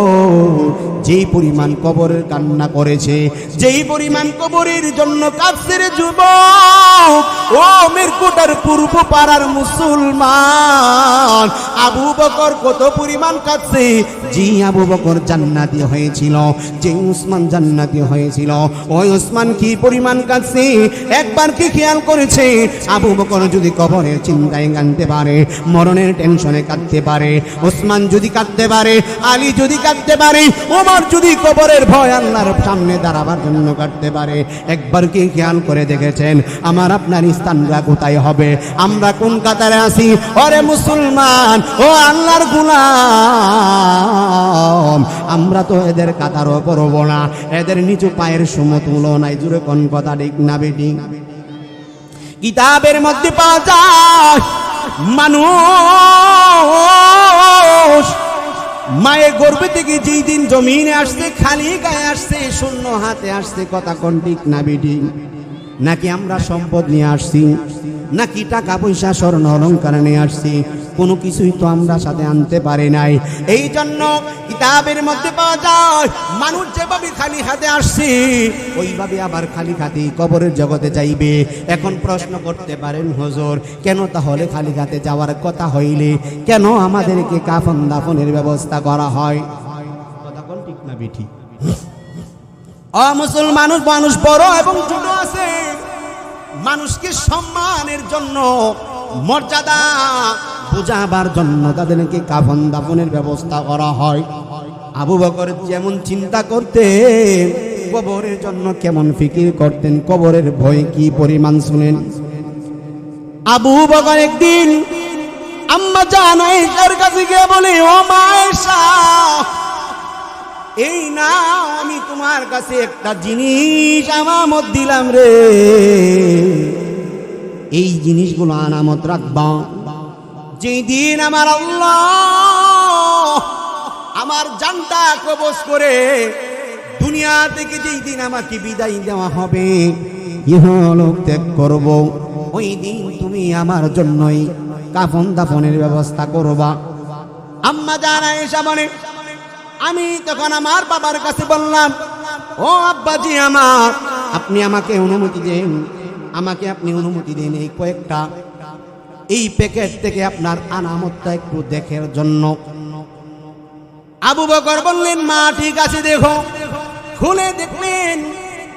যেই পরিমাণ কবরের কান্না করেছে, যেই পরিমাণ কবরের জন্য কাফের যুবক, ও মেরকুটার পূর্ব পাড়ার মুসলমান, আবু বকর কত পরিমাণ কাঁদছে। যে আবু বকর জান্নাতি হয়েছিল, যে উসমান জান্নাতি হয়েছিল, ওই উসমান কি পরিমাণ কাঁদছে একবার কি খেয়াল করেছে? আবু বকর যদি কবরের চিন্তায় কাঁদতে পারে, মরণের টেনশনে কাঁদতে পারে, উসমান যদি কাঁদতে পারে, আলী যদি কাঁদতে পারে, ওমর যদি কবরের ভয় আল্লাহর সামনে দাঁড়াবার জন্য কাটতে পারে, একবার কি খেয়াল করে দেখেছেন আমার আপনার স্থানটা কোথায় হবে? আমরা কোন কাতারে আছি? ওরে মুসলমান, ও আল্লাহর গোলাম, আমরা তো এদের কাতারও করবো না, এদের নিচু পায়ের সমতুল্য নাই। জুড়ে কোন কথা ঠিক না বেটি? কিতাবের মধ্যে পাওয়া যায় মানুষ মায়ের গর্ভে থেকে যেই দিন জমিনে আসছে, খালি গায়ে আসছে, শূন্য হাতে আসছে। কথা কোন ঠিক না বেটি? নাকি আমরা সম্পদ নিয়ে আসছি, নাকি টাকা পয়সা স্বর্ণ অলংকার নিয়ে আসছি? কোনো কিছুই তো আমরা সাথে আনতে পারি নাই। এই জন্য কিতাবের মধ্যে পাওয়া যায় মানুষ যেভাবে খালি হাতে আসছে, ওইভাবে আবার খালি হাতে কবরের জগতে যাইবে। এখন প্রশ্ন করতে পারেন হুজুর, কেন তাহলে খালি হাতে যাওয়ার কথা হইলে কেন আমাদেরকে কাফন দাফনের ব্যবস্থা করা হয়? কথা কোন ঠিক না বেঠি? মুসলমান মানুষ বড় এবং ছোট আছে, মানুষকে সম্মানের জন্য, মর্যাদা বোঝাবার জন্য তাদেরকে কাফন দাফনের ব্যবস্থা করা হয়। আবু বকর যেমন চিন্তা করতেন, কবরের জন্য কেমন ফিকির করতেন, কবরের ভয় কি পরিমাণ শুনেন। আবু বকর একদিন আম্মা জান আয়েশার কাছে গিয়ে বলে, ও মা আয়েশা, এই না আমি তোমার কাছে একটা জিনিস আমানত দিলাম রে, এই জিনিসগুলো আনামত রাখবা। যেই দিন আমার আল্লাহ আমার জানটা কবজ করে দুনিয়া থেকে যেই দিন আমাকে বিদায় দেওয়া হবে, ইহলোক ত্যাগ করব, ওই দিন তুমি আমার জন্যই কাফন দাফনের ব্যবস্থা করবা। আম্মা জান আয়েশা বলে, আমি তখন আমার বাবার কাছে বললাম, ও আব্বাজি আমার, আপনি আমাকে অনুমতি দেন, আমাকে আপনি অনুমতি দেন এই কয়েকটা এই প্যাকেট থেকে আপনার আনামতটা একটু দেখার জন্য। আবু বকর বললেন, মা ঠিক আছে, দেখো। খুলে দেখলেন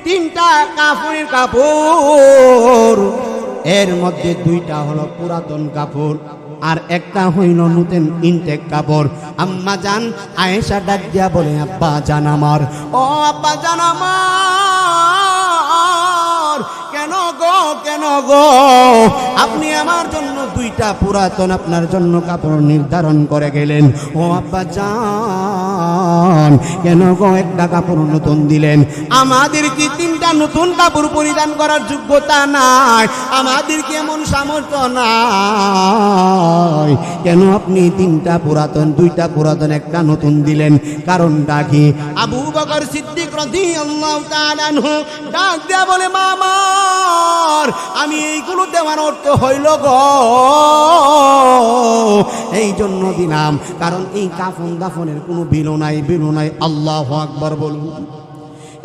3টা কাপড়ের কাপড়, এর মধ্যে 2টা হলো পুরাতন কাপড় আর একটা হইল নতুন ইনটেক কাপড়। আম্মা জান আয়েশা ডাক দিয়া বলে, আব্বা জান আমার, ও আব্বা জান আমার, কেন গো কেন গো, আপনি আমার জন্য 2টা পুরাতন আপনার জন্য কাপড় নির্ধারণ করে গেলেন, ও আব্বা জান কেন গো একটা কাপড় নতুন দিলেন? আমাদের কি 3টা নতুন কাপড় পরিধান করার যোগ্যতা নাই? আমাদের কি এমন সামর্থ্য নাই? কেন আপনি 3টা পুরাতন 2টা পুরাতন একটা নতুন দিলেন? কারণটা কি? আবু বকর সিদ্দিক রাদিয়াল্লাহু তাআলা আনহু ডাক দিয়া বলে, মামা আমি এইগুলো দেওয়ার অর্থ হইল গো এই জন্য দিলাম, কারণ এই কাফন দাফনের কোনো বিল নাই। আল্লাহু আকবার বলুন।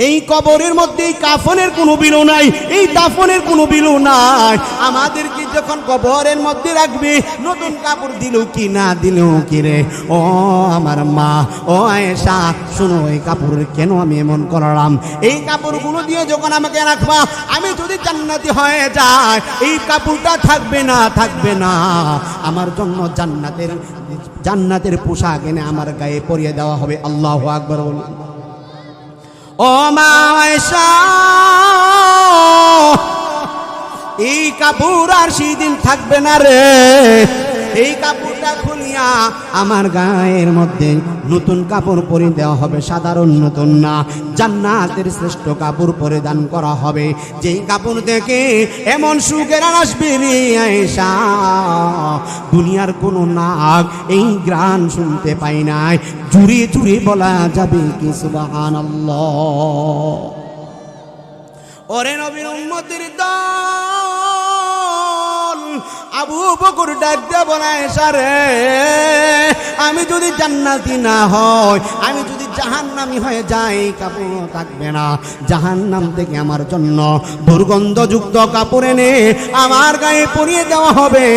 এই কবরের মধ্যে এই কাফনের কোনো বিল নাই, এই দাফনের কোনো বিল নাই। আমাদেরকে যখন কবরের মধ্যে রাখবে, নতুন কাপড় দিল কি না দিল কি রে? ও আমার মা, ও আয়েশা, শুনো, এই কাপড়ের কেন আমি এমন করলাম? এই কাপড়গুলো দিয়ে যখন আমাকে রাখবা, আমি যদি জান্নাতি হয়ে যাই, এই কাপড়টা থাকবে না, আমার জন্য জান্নাতের পোশাক এনে আমার গায়ে পরিয়ে দেওয়া হবে। আল্লাহু আকবার বলুন। ও মা আয়েশা, এই কাপড় আর সেদিন থাকবে না রে। এই কাপড়টা খুলিয়া আমার গায়ের মধ্যে নতুন কাপড় পরিয়ে দেওয়া হবে, সাধারণ নতুন না, জান্নাতের শ্রেষ্ঠ কাপড় পরিধান করা হবে। যেই কাপড় থেকে এমন সুখের আসবে রে আয়েশা, দুনিয়ার কোনো নাক এই গান শুনতে পাই নাই। জুড়ে জুড়ে বলা যাবে কি সুবহানাল্লাহ। ওরে নবীর উম্মতের দল, আবু বকর ডাক দিয়ে বলে, আয়েশা রে, আমি যদি জান্নাতি না হই, আমি যদি জাহান্নামী হয়ে যাই, কাপড় থাকবে না। জাহান্নাম থেকে আমার জন্য দুর্গন্ধযুক্ত কাপড় এনে আমার গায়ে পরিয়ে দেওয়া হবে।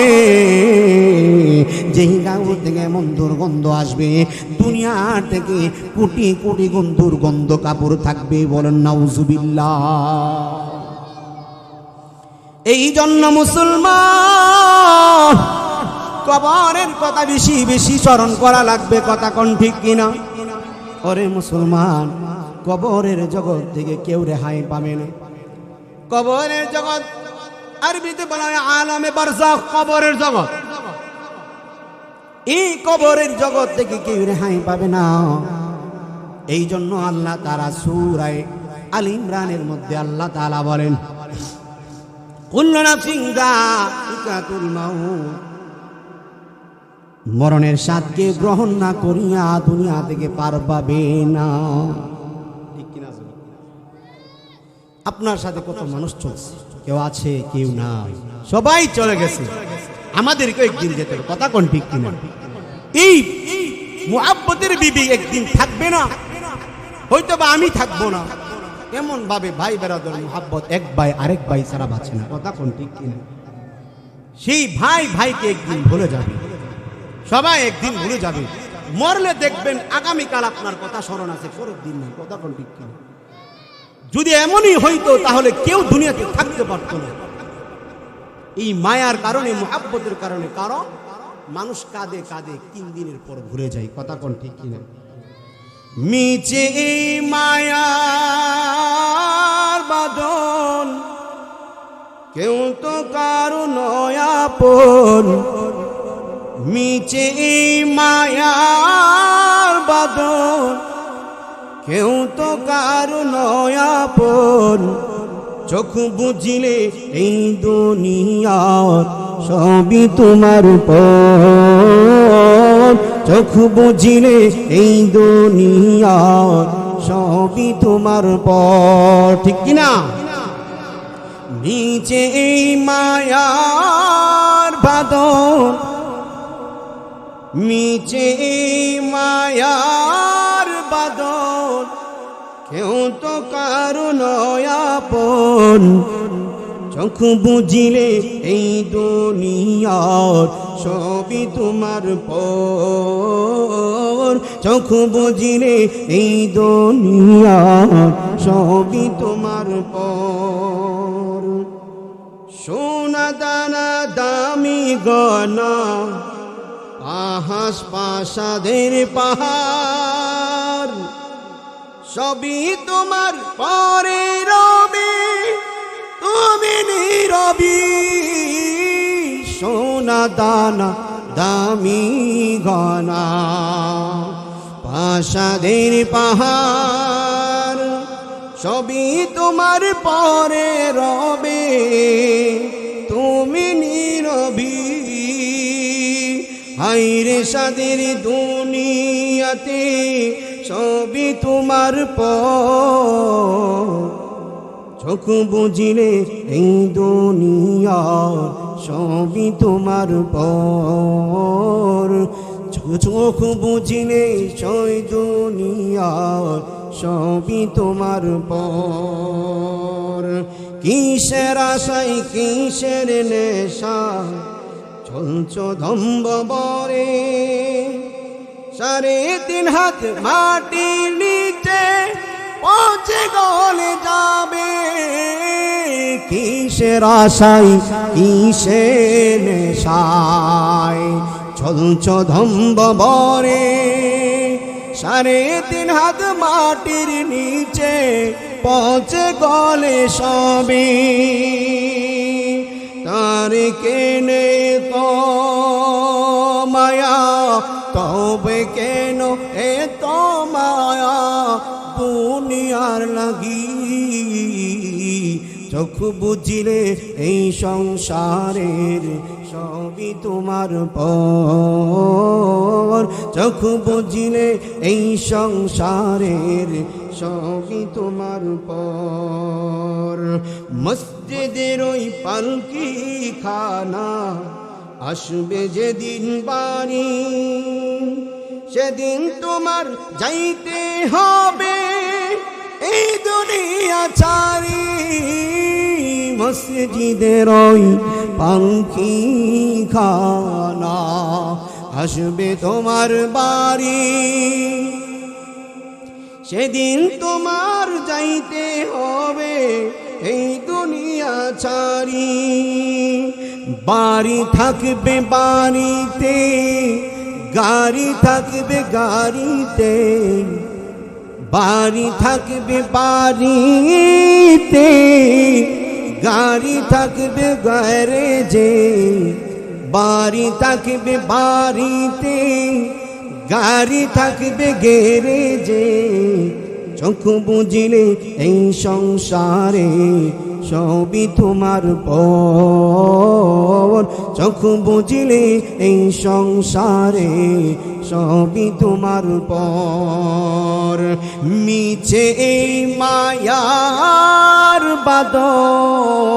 যেই কাপড় থেকে এমন দুর্গন্ধ আসবে, দুনিয়ার থেকে কোটি কোটি গুণ দুর্গন্ধ কাপড় থাকবে। বলেন নাউজুবিল্লাহ। এই জন্য মুসলমান কবরের কথা বেশি বেশি স্মরণ করা লাগবে। কথা কোন ঠিক কিনা? ওরে মুসলমান, কবরের জগৎ থেকে কেউ রেহাই পাবে না। কবরের জগৎ আরবিতে বলা হয় আলামে বারজাখ, কবরের জগৎ। এই কবরের জগৎ থেকে কেউ রেহাই পাবে না। এই জন্য আল্লাহ তাআলা সূরা আল ইমরানের মধ্যে আল্লাহ তাআলা বলেন, কুল্লু নাফসিন যায়িকাতুল মাউত, মরণের স্বাদকে গ্রহণ না করিয়া দুনিয়া থেকে পার পাবে না। ঠিক কিনা? আপনার সাথে কত মানুষ চলছে, কেউ আছে কেউ নাই, সবাই চলে গেছে, আমাদেরকে একদিন যেতে হবে। কথা কোন ঠিক কিনা? এই মুহাব্বতের বিবি একদিন থাকবে না, হয়তো বা আমি থাকবো না। এমন ভাবে ভাই বেরাদর মুহাব্বত, এক ভাই আরেক ভাই ছাড়া বাঁচে না। কথা কোন ঠিক কিনা? সেই ভাই ভাইকে একদিন ভুলে যাবে, সবাই একদিন ভুলে যাবে। মরলে দেখবেন আগামীকাল আপনার কথা স্মরণ আছে, পরের দিন নাই। কথা কোন ঠিক কিনা? যদি এমনই হইতো তাহলে কেউ দুনিয়াতে থাকতে পারত না। এই মায়ার কারণে, মুহাব্বতের কারণে, কারণ মানুষ কাঁদে কাঁদে 3 দিনের পর ভুলে যায়। কথা কোন ঠিক কিনা? মিছে এই মায়ার বাঁধন, কেউ তো কারো নয় আপন। মিছে এই মায়ার বাঁধন, কেউ তো কারো নয় আপন। চোখ বুঝিলে এই দুনিয়ার সবই তোমার উপর। চোখ বুঝিলে এই দুনিয়ার সবই তোমার পর, ঠিক কিনা? নিচে এই মায়ার বাঁধন, নিচে এই মায়ার বাঁধন, কেউ তো কারো নয় আপন। চোখ বুঝিলে এই দুনিয়ার সবই তোমার পর, চোখ বুঝিলে এই দুনিয়ার সবই তোমার পর। সোনা দানা দামি গয়না, আহাস প্রাসাদের পাহাড়, সবই তোমার পরে রবে, তুমি নীরবি। সোনা দানা দামি গয়না, প্রাসাদের পাহাড়, সবই তোমার পরে রবে, তুমি নীরবি। হায়রে সাদের দুনিয়াতে সবই তোমার পর, চোখ বুঝিলে এই দুনিয়া সবই তোমার পর, চোখ বুঝিলে সেই দুনিয়া সবই তোমার পর। কিসের আশায় কিসের নেশা চলছ ধম্ব বরে, 3.5 হাত মাটির নিচে পৌঁছে গলে যাবে। কিসের আশায় কিসের নেশায় চলছ ধম্ব বরে, 3.5 হাত মাটির নিচে পৌঁছে গলে সবে। তার কেনে তো মায়া, তবে কেন এত মায়া দুনিয়ার লাগি। চোখ বুঝিলে এই সংসারের সবই তোমার পর, চোখ বুঝিলে এই সংসারের সবই তোমার পর। মসজিদের ওই পালকি খানা আসবে যেদিন বাড়ি, সেদিন তোমার যাইতে হবে এই দুনিয়া ছাড়ি। মসজিদের ওই পালকি খানা আসবে তোমার বাড়ি, সেদিন তোমার যাইতে হবে এই দুনিয়া ছাড়ি। বাড়ি থাকবে বাড়িতে, গাড়ি থাকবে গাড়িতে, বাড়ি থাকবে বাড়িতে, গাড়ি থাকবে গ্যারেজে। বাড়ি থাকবে বাড়িতে, গাড়ি থাকবে গ্যারেজে। চোখ বুঝিলে এই সংসারে সবই তোমার পর, চোখ বুঝিলে এই সংসারে সবই তোমার পর। মিছে এই মায়ার বাঁধন,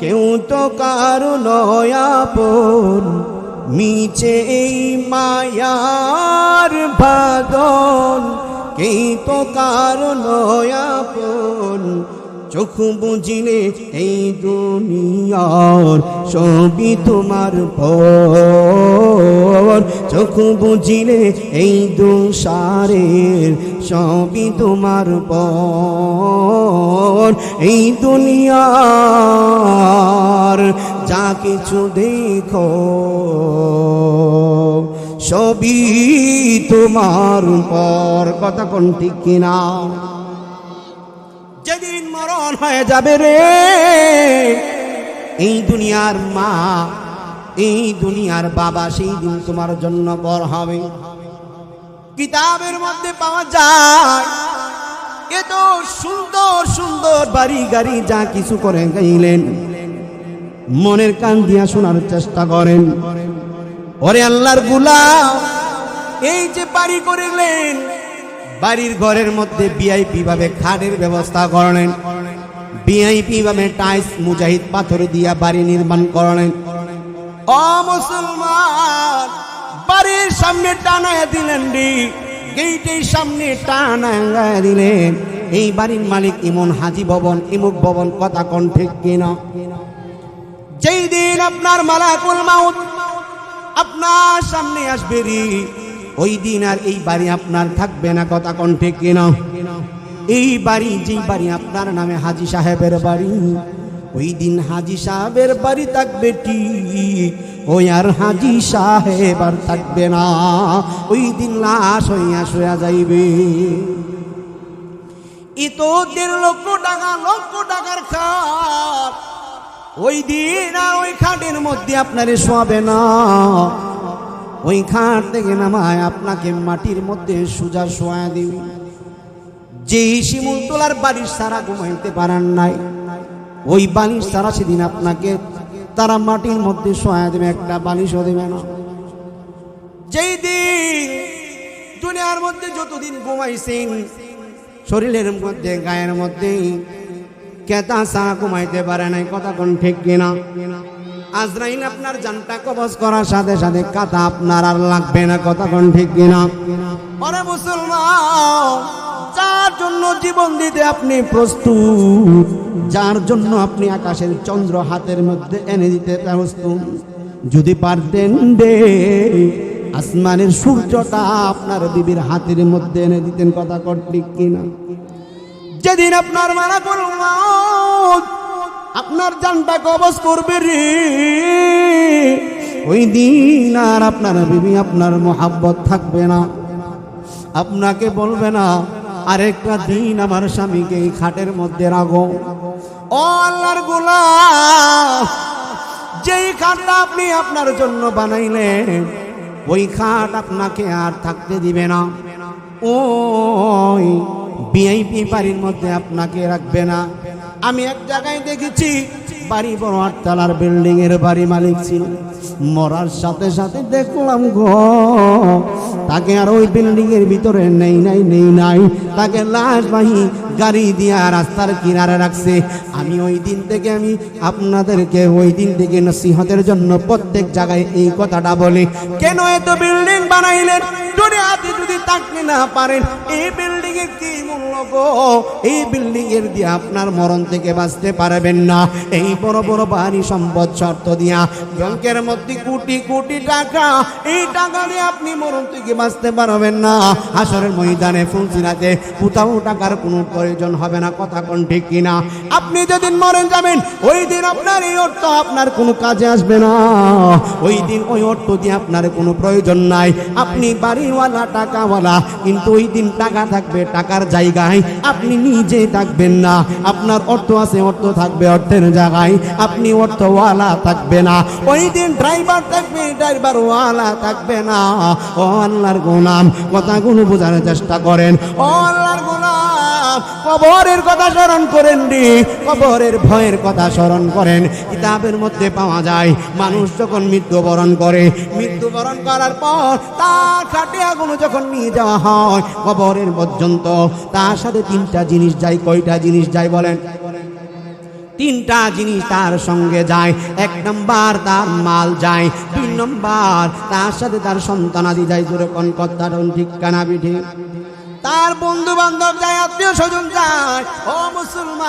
কেউ তো কারো নয় আপন। মিছে এই মায়ার বাঁধন, কেউ তো কারো নয় আপন। চোখ বুঝিলে এই দুনিয়ার সবই তোমার পর, চোখ বুঝিলে এই দুসারের সবই তোমার পর। এই দুনিয়ার যা কিছু দেখো সবই তোমার পর। কথা কোন ঠিক কিনা? যেদিন মরণ হয়ে যাবে রে, এই দুনিয়ার মা, এই দুনিয়ার বাবা সেই দিন তোমার জন্য বর হবে। কিতাবের মধ্যে পাওয়া যায় এত সুন্দর সুন্দর বাড়ি গাড়ি যা কিছু করে গাইলেন, মনের কান দিয়া শোনার চেষ্টা করেন। ওরে আল্লাহর গোলাম, এই যে বাড়ি করলেন, বাড়ির ঘরের মধ্যে ভিআইপি ভাবে খাটের ব্যবস্থা করলেন, ভিআইপি ভাবে টাইলস মুজাহিদ পাথর দিয়া বাড়ি নির্মাণ করলেন। ও মুসলমান, বাড়ির সামনে টানায় দিলেন রে, গেটের সামনে টানায় দিলেন। এই বাড়ির মালিক ইমন হাজি ভবন, ইমুক ভবন, কথা কোন ঠিক কিনা? যেই দিন আপনার মালাকুল মাউত আপনার সামনে আসবে রে, ওই দিন আর এই বাড়ি আপনার থাকবে না, কথা কোন ঠিক কিনা? এই বাড়ি, যেই বাড়ি আপনার নামে হাজি সাহেবের বাড়ি, ওই দিন হাজি সাহেবের বাড়ি থাকবে ঠিক, ওই আর হাজি সাহেব আর থাকবে না। ওই দিন লাশ হইয়া শোয়া যাইবে। ই তো 1.5 লক্ষ টাকার খাট, ওই দিন আর ওই খাটের মধ্যে আপনারে শোয়াবে না। ওই খাট থেকে নামায় আপনাকে মাটির মধ্যে সোজা শোয়া দিবে। যেই শিমুল তোলার বালিশ সারা ঘুমাইতে পারেন নাই, ওই বালিশ সারা সেদিন আপনাকে তারা মাটির মধ্যে শোয়া দেবে, একটা বালিশও দেবে না। যেই দিন দুনিয়ার মধ্যে যতদিন ঘুমাইছেন, শরীরের মধ্যে গায়ের মধ্যে কেতা সারা ঘুমাইতে পারে নাই, কথা কোন ঠিক কিনা? আজরাইল আপনার জানটা কবজ করার সাথে সাথে কাতা আপনার আর লাগবে না, কথা কোন ঠিক কিনা? ওরে মুসলমান, যার জন্য জীবন দিতে আপনি প্রস্তুত, যার জন্য আপনি আকাশের চন্দ্র হাতের মধ্যে এনে দিতে প্রস্তুত, যদি পারতেন রে আসমানের সূর্যটা আপনার বিবির হাতের মধ্যে এনে দিতেন, কথা কোন ঠিক কিনা? যেদিন আপনার মালাকুল মাউত আপনার জানটা কবজ করবে রে, ওই দিন আর আপনার বিবি আপনার মোহাব্বত থাকবে না, আপনাকে বলবে না আরেকটা দিন আমার স্বামীকে এই খাটের মধ্যে রাখো। ও আল্লাহর গোলাম, যেই খাটটা আপনি আপনার জন্য বানাইলেন, ওই খাট আপনাকে আর থাকতে দিবে না। ওই ভিআইপি বাড়ির মধ্যে আপনাকে রাখবে না। আমি এক জায়গায় দেখেছি, বাড়ি বড় 8 তলার বিল্ডিং এর বাড়ি মালিক ছিল, মরার সাথে সাথে দেখলাম গো তাকে আর ওই বিল্ডিং এর ভিতরে নেই নাই, তাকে লাশবাহী গাড়ি দিয়া রাস্তার কিনারে রাখছে। আমি ওই দিন থেকে আপনাদেরকে ওই দিন থেকে নসিহতের জন্য প্রত্যেক জায়গায় এই কথাটা বলি, কেন এত বিল্ডিং বানাইলেন? দুনিয়াতে যদি থাকতে না পারেন, এই বিল্ডিং এর কি মূল্য গো? এই বিল্ডিং এর দিয়ে আপনার মরণ থেকে বাঁচতে পারবেন না। এই বড় বড় বাড়ি সম্পদ শর্ত দিয়া ব্যাংকের মধ্যে কোটি কোটি টাকা, এই টাকা দিয়ে আপনি মরণ থেকে বাঁচতে পারবেন না। হাসরের ময়দানে ফুলসিরাতে কোথাও টাকার কোনো প্রয়োজন হবে না, কথা কোন ঠিক কিনা? আপনি যেদিন মরে যাবেন, ওই দিন আপনার এই অর্থ আপনার কোনো কাজে আসবে না। ওই দিন ওই অর্থ দিয়ে আপনার কোনো প্রয়োজন নাই। আপনি বাড়িওয়ালা, টাকাওয়ালা, কিন্তু ওই দিন টাকা থাকবে টাকার জায়গায়, আপনি নিজে থাকবেন না। আপনার অর্থ আছে, অর্থ থাকবে অর্থের জায়গায়, আপনি অর্থওয়ালা থাকবে না। ওই দিন ড্রাইভার থাকবে, ড্রাইভারওয়ালা থাকবে না। ও আল্লাহর গোলাম, কথাগুলো বোঝার চেষ্টা করেন। ও আল্লাহর গোলাম, কবরের কথা স্মরণ করেন রে, কবরের ভয়ের কথা স্মরণ করেন। কিতাবের মধ্যে পাওয়া যায়, মানুষ যখন মৃত্যুবরণ করে, মৃত্যুবরণ করার পর তার খাটিয়াগুলো যখন নিয়ে যাওয়া হয় কবরের পর্যন্ত, তার সাথে 3টা জিনিস যায়। কয়টা জিনিস যায় বলেন? 3টা জিনিস তার সঙ্গে যায়। 1 নম্বর তার মাল যায়, 2 নম্বর তার সাথে তার সন্তানাদি যায়। জোরে কোন কথাটা ঠিক কানা বিঠি? তার বন্ধু বান্ধব যায়, আত্মীয় স্বজন যায়। ও মুসলমান,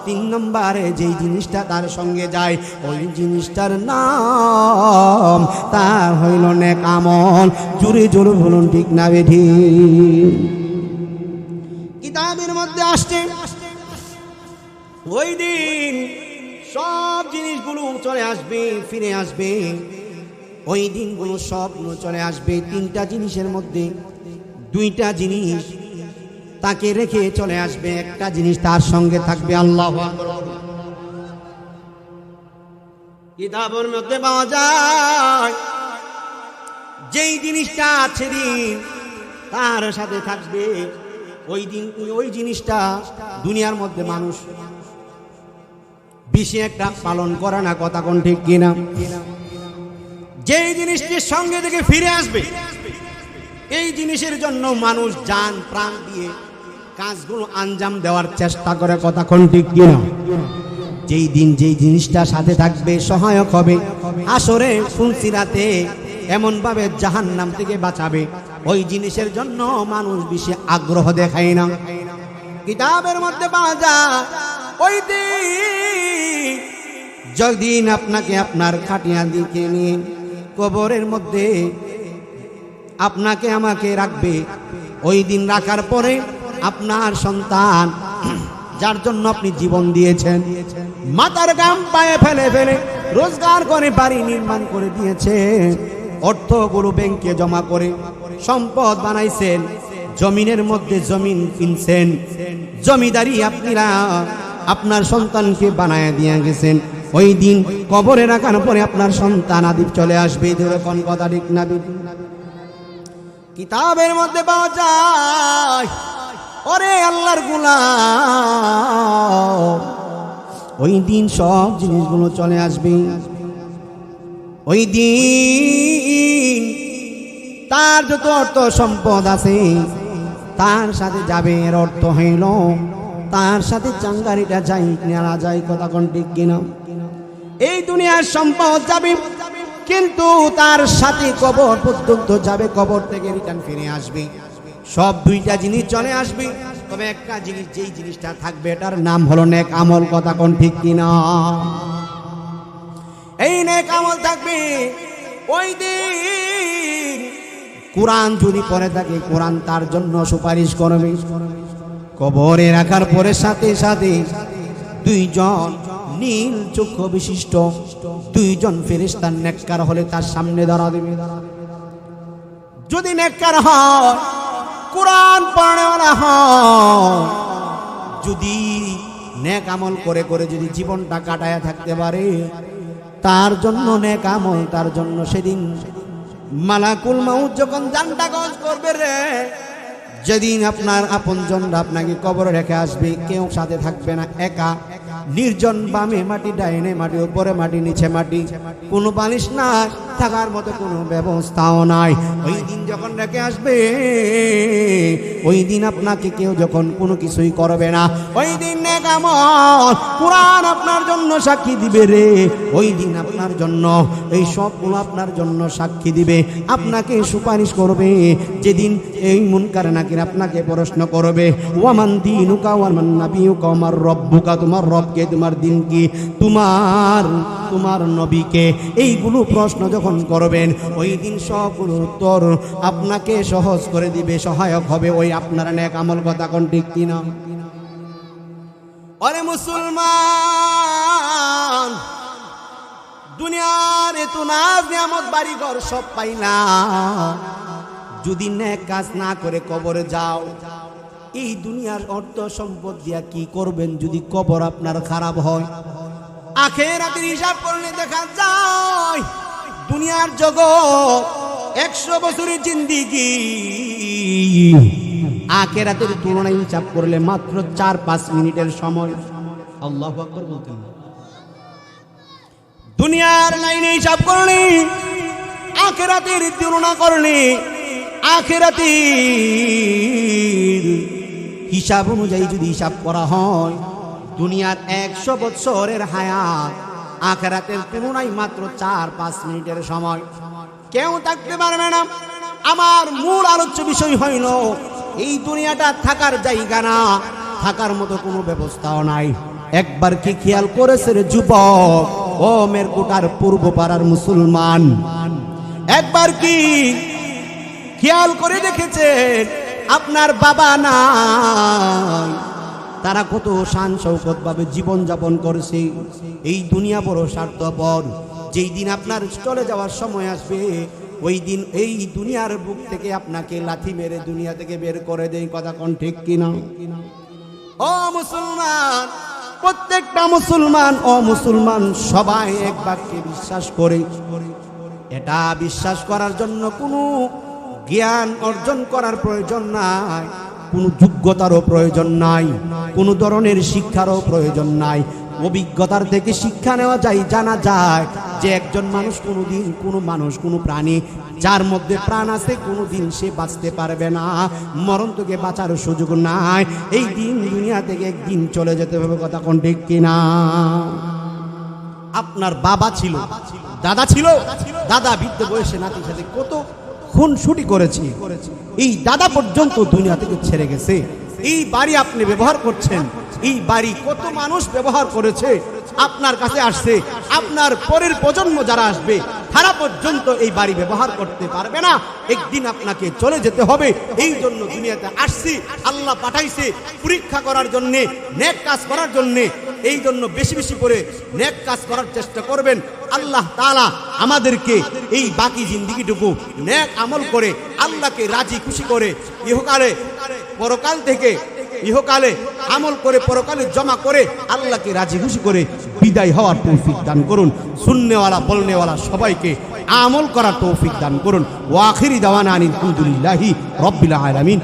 3 নম্বরে যেই জিনিসটা তার সঙ্গে যায়, ওই জিনিসটার নাম তার হইল নেক আমল। জোরে জোরে বলুন ঠিক না বেঠি? কিতাবের মধ্যে আসছে, ওই দিন সব জিনিসগুলো চলে আসবে, ফিরে আসবে। ওই দিনগুলো সব চলে আসবে। 3টা জিনিসের মধ্যে 2টা জিনিস তাকে রেখে চলে আসবে, একটা জিনিস তার সঙ্গে থাকবে। আল্লাহু আকবার। কিতাবের মধ্যে পাওয়া যায়, যেই জিনিসটা সেদিন তার সাথে থাকবে, ওই দিন ওই জিনিসটা দুনিয়ার মধ্যে মানুষ বেশি একটা পালন করে না, কথা কোন ঠিক কিনা? যেই জিনিসটির সঙ্গে থেকে ফিরে আসবে, এই জিনিসের জন্য মানুষ জান প্রাণ দিয়ে কাজগুলো আঞ্জাম দেওয়ার চেষ্টা করে, কথা কোন ঠিক কিনা? যেই দিন যেই জিনিসটা সাথে থাকবে, সহায়ক হবে, আসরে ফুলসিরাতে এমন ভাবে জাহান্নাম থেকে বাঁচাবে, ওই জিনিসের জন্য মানুষ বেশি আগ্রহ দেখায় না। কিতাবের মধ্যে পাওয়া যায় ওই দিন যেদিন আপনাকে আপনার খাটিয়া দিকে নিয়ে কবরের মধ্যে আপনাকে আমাকে রাখবে, ওই দিন রাখার পরে আপনার সন্তান যার জন্য আপনি জীবন দিয়েছেন, মাথার ঘাম পায়ে ফেলে ফেলে রোজগার করে বাড়ি নির্মাণ করে দিয়েছেন, অর্থগুলো ব্যাংকে জমা করে সম্পদ বানাইছেন, জমিনের মধ্যে জমিন কিনছেন, জমিদারি আপনারা আপনার সন্তানকে বানায় দিয়ে গেছেন, ওই দিন কবরে রাখার পরে আপনার সন্তান আদিব চলে আসবে। কোন কথা ঠিক না? কিতাবের মধ্যে পাওয়া যায় ওরে আল্লাহর গোলাম, ওই দিন সব জিনিসগুলো চলে আসবে। ওই দিন তার যত অর্থ সম্পদ আছে তার সাথে যাবে, এর অর্থ হইল তার সাথে চাঙ্গারিটা যাই নেওয়া যায়, কথা কোন ঠিক কিনা? এই দুনিয়ার সম্পদ যাবে কিন্তু তার সাথে কবর পর্যন্ত যাবে, কবর থেকে রিটার্ন ফিরে আসবে, সব দুইটা জিনিস চলে আসবে। তবে একটা জিনিস, যেই জিনিসটা থাকবে এটার নাম হলো নেক আমল, কথা কোন ঠিক কিনা? এই নেক আমল থাকবে। ওই দিন কোরআন যদি পড়ে থাকে কোরআন তার জন্য সুপারিশ করবে। কবরে রাখার পরে সাথে সাথে দুইজন নীল চক্ষু বিশিষ্ট দুইজন ফেরেশতা নেককার হলে তার সামনে দাঁড়া দেবে। যদি নেককার হয়, কোরআন পড়নেওয়ালা হয়, যদি নেক আমল করে করে যদি জীবনটা কাটায় থাকতে পারে, তার জন্য নেক আমল, তার জন্য সেদিন মালাকুল মাউত যখন জানটা গজ করবে রে, যেদিন আপনার আপনজনরা আপনাকে কবরে রেখে আসবে, কেউ সাথে থাকবে না, একা নির্জন, বামে মাটি, ডাইনে মাটি, উপরে মাটি, নিচে মাটি, কোনো বালিশ নাই, থাকার মতো কোনো ব্যবস্থাও নাই। ওই দিন যখন রেখে আসবে, ওই দিন আপনাকে কেউ যখন কোনো কিছুই করবে না, ওই দিন নেক আমল কোরআন আপনার জন্য সাক্ষী দিবে রে। ওই দিন আপনার জন্য এই সবগুলো আপনার জন্য সাক্ষী দিবে, আপনাকে সুপারিশ করবে। যেদিন এই মুনকার নাকির আপনাকে প্রশ্ন করবে, ওয়ামান দীনুকা ওয়ামান নাবিয়ুকা ওয়ামার রব্বুকা, তোমার রবকে, তোমার দিন কি, তোমার নবীকে, এইগুলো প্রশ্ন যখন করবেন, ওই দিন সবগুলো উত্তর আপনাকে সহজ করে দিবে, সহায়ক হবে ওই আপনার নেক আমল, কথা কোন ঠিক কিনা? আরে মুসলমান, দুনিয়ার এত নাজ নিয়ামত বাড়ি ঘর সব পাইলা, যদি নেক কাজ না করে কবরে যাও, এই দুনিয়ার অর্থ সম্পদ দিয়া কি করবেন যদি কবর আপনার খারাপ হয়? আখিরাতের হিসাব করলে দেখা যায় দুনিয়ার জগৎ 100 বছরের জিন্দেগি, আখিরাতের তুলনায় হিসাব করলে মাত্র 4-5 মিনিটের সময়। আল্লাহু আকবার বলতেন। দুনিয়ার লাইনে হিসাব করলে, আখিরাতের তুলনা করলে, আখিরাতের হিসাব অনুযায়ী যদি হিসাব করা হয়, দুনিয়ার 100 বছরের হায়াত আখিরাতের তুলনায় মাত্র 4-5 মিনিটের সময়। কেউ থাকতে পারবে না। আমার মূল আলোচ্য বিষয় হইল, এই দুনিয়াটা থাকার জায়গা না, থাকার মতো কোনো ব্যবস্থাও নাই। একবার কি খেয়াল করেছে রে যুবক, ও মেরকুটার পূর্ব পাড়ার মুসলমান, একবার কি খেয়াল করে দেখেছেন আপনার বাবা নাই, তারা কত শান শৌকত ভাবে জীবন যাপন করেছে? এই দুনিয়া বড় স্বার্থপর। যেই দিন আপনার চলে যাওয়ার সময় আসবে, ওই দিন এই দুনিয়ার বুক থেকে আপনাকে লাথি মেরে দুনিয়া থেকে বের করে দেয়, কথা কোন ঠিক কিনা? ও মুসলমান, প্রত্যেকটা মুসলমান, ও মুসলমান সবাই এক বাক্যে বিশ্বাস করে। এটা বিশ্বাস করার জন্য কোনো জ্ঞান অর্জন করার প্রয়োজন নাই, কোনো যোগ্যতারও প্রয়োজন নাই, কোনো ধরনের শিক্ষারও প্রয়োজন নাই। অভিজ্ঞতার থেকে শিক্ষা নেওয়া যায়, জানা যায় যে একজন মানুষ কোনোদিন কোনো মানুষ কোনো প্রাণী যার মধ্যে প্রাণ আছে কোনোদিন সে বাঁচতে পারবে না, মরণ থেকে বাঁচার সুযোগ নাই। এই দিন দুনিয়া থেকে একদিন চলে যেতে হবে, কথা কোন ঠিক কিনা? আপনার বাবা ছিল, দাদা ছিল, দাদা বৃদ্ধ বয়সে নাতির সাথে কত খুনসুটি করেছে, এই দাদা পর্যন্ত দুনিয়া থেকে ছেড়ে গেছে। এই বাড়ি আপনি ব্যবহার করছেন, এই বাড়ি কত মানুষ ব্যবহার করেছে, আপনার কাছে আসছে, আপনার পরের প্রজন্ম যারা আসবে তারা পর্যন্ত এই বাড়ি ব্যবহার করতে পারবে না। একদিন আপনাকে চলে যেতে হবে। এই জন্য দুনিয়াতে আসছি, আল্লাহ পাঠাইছে পরীক্ষা করার জন্যে, নেক কাজ করার জন্যে। এই জন্য বেশি বেশি করে নেক কাজ করার চেষ্টা করবেন। আল্লাহ তাআলা আমাদেরকে এই বাকি জিন্দেগিটুকু নেক আমল করে আল্লাহকে রাজি খুশি করে ইহকালে পরকাল থেকে ইহকালে আমল করে পরকালে জমা করে আল্লাহকে রাজি খুশি করে বিদায় হওয়ার তৌফিক দান করুন। শুননেওয়ালা বলনেওয়ালা সবাইকে আমল করার তৌফিক দান করুন। ওয়া আখিরি দাওয়ানা আলহামদুলিল্লাহি রাব্বিল আলামিন।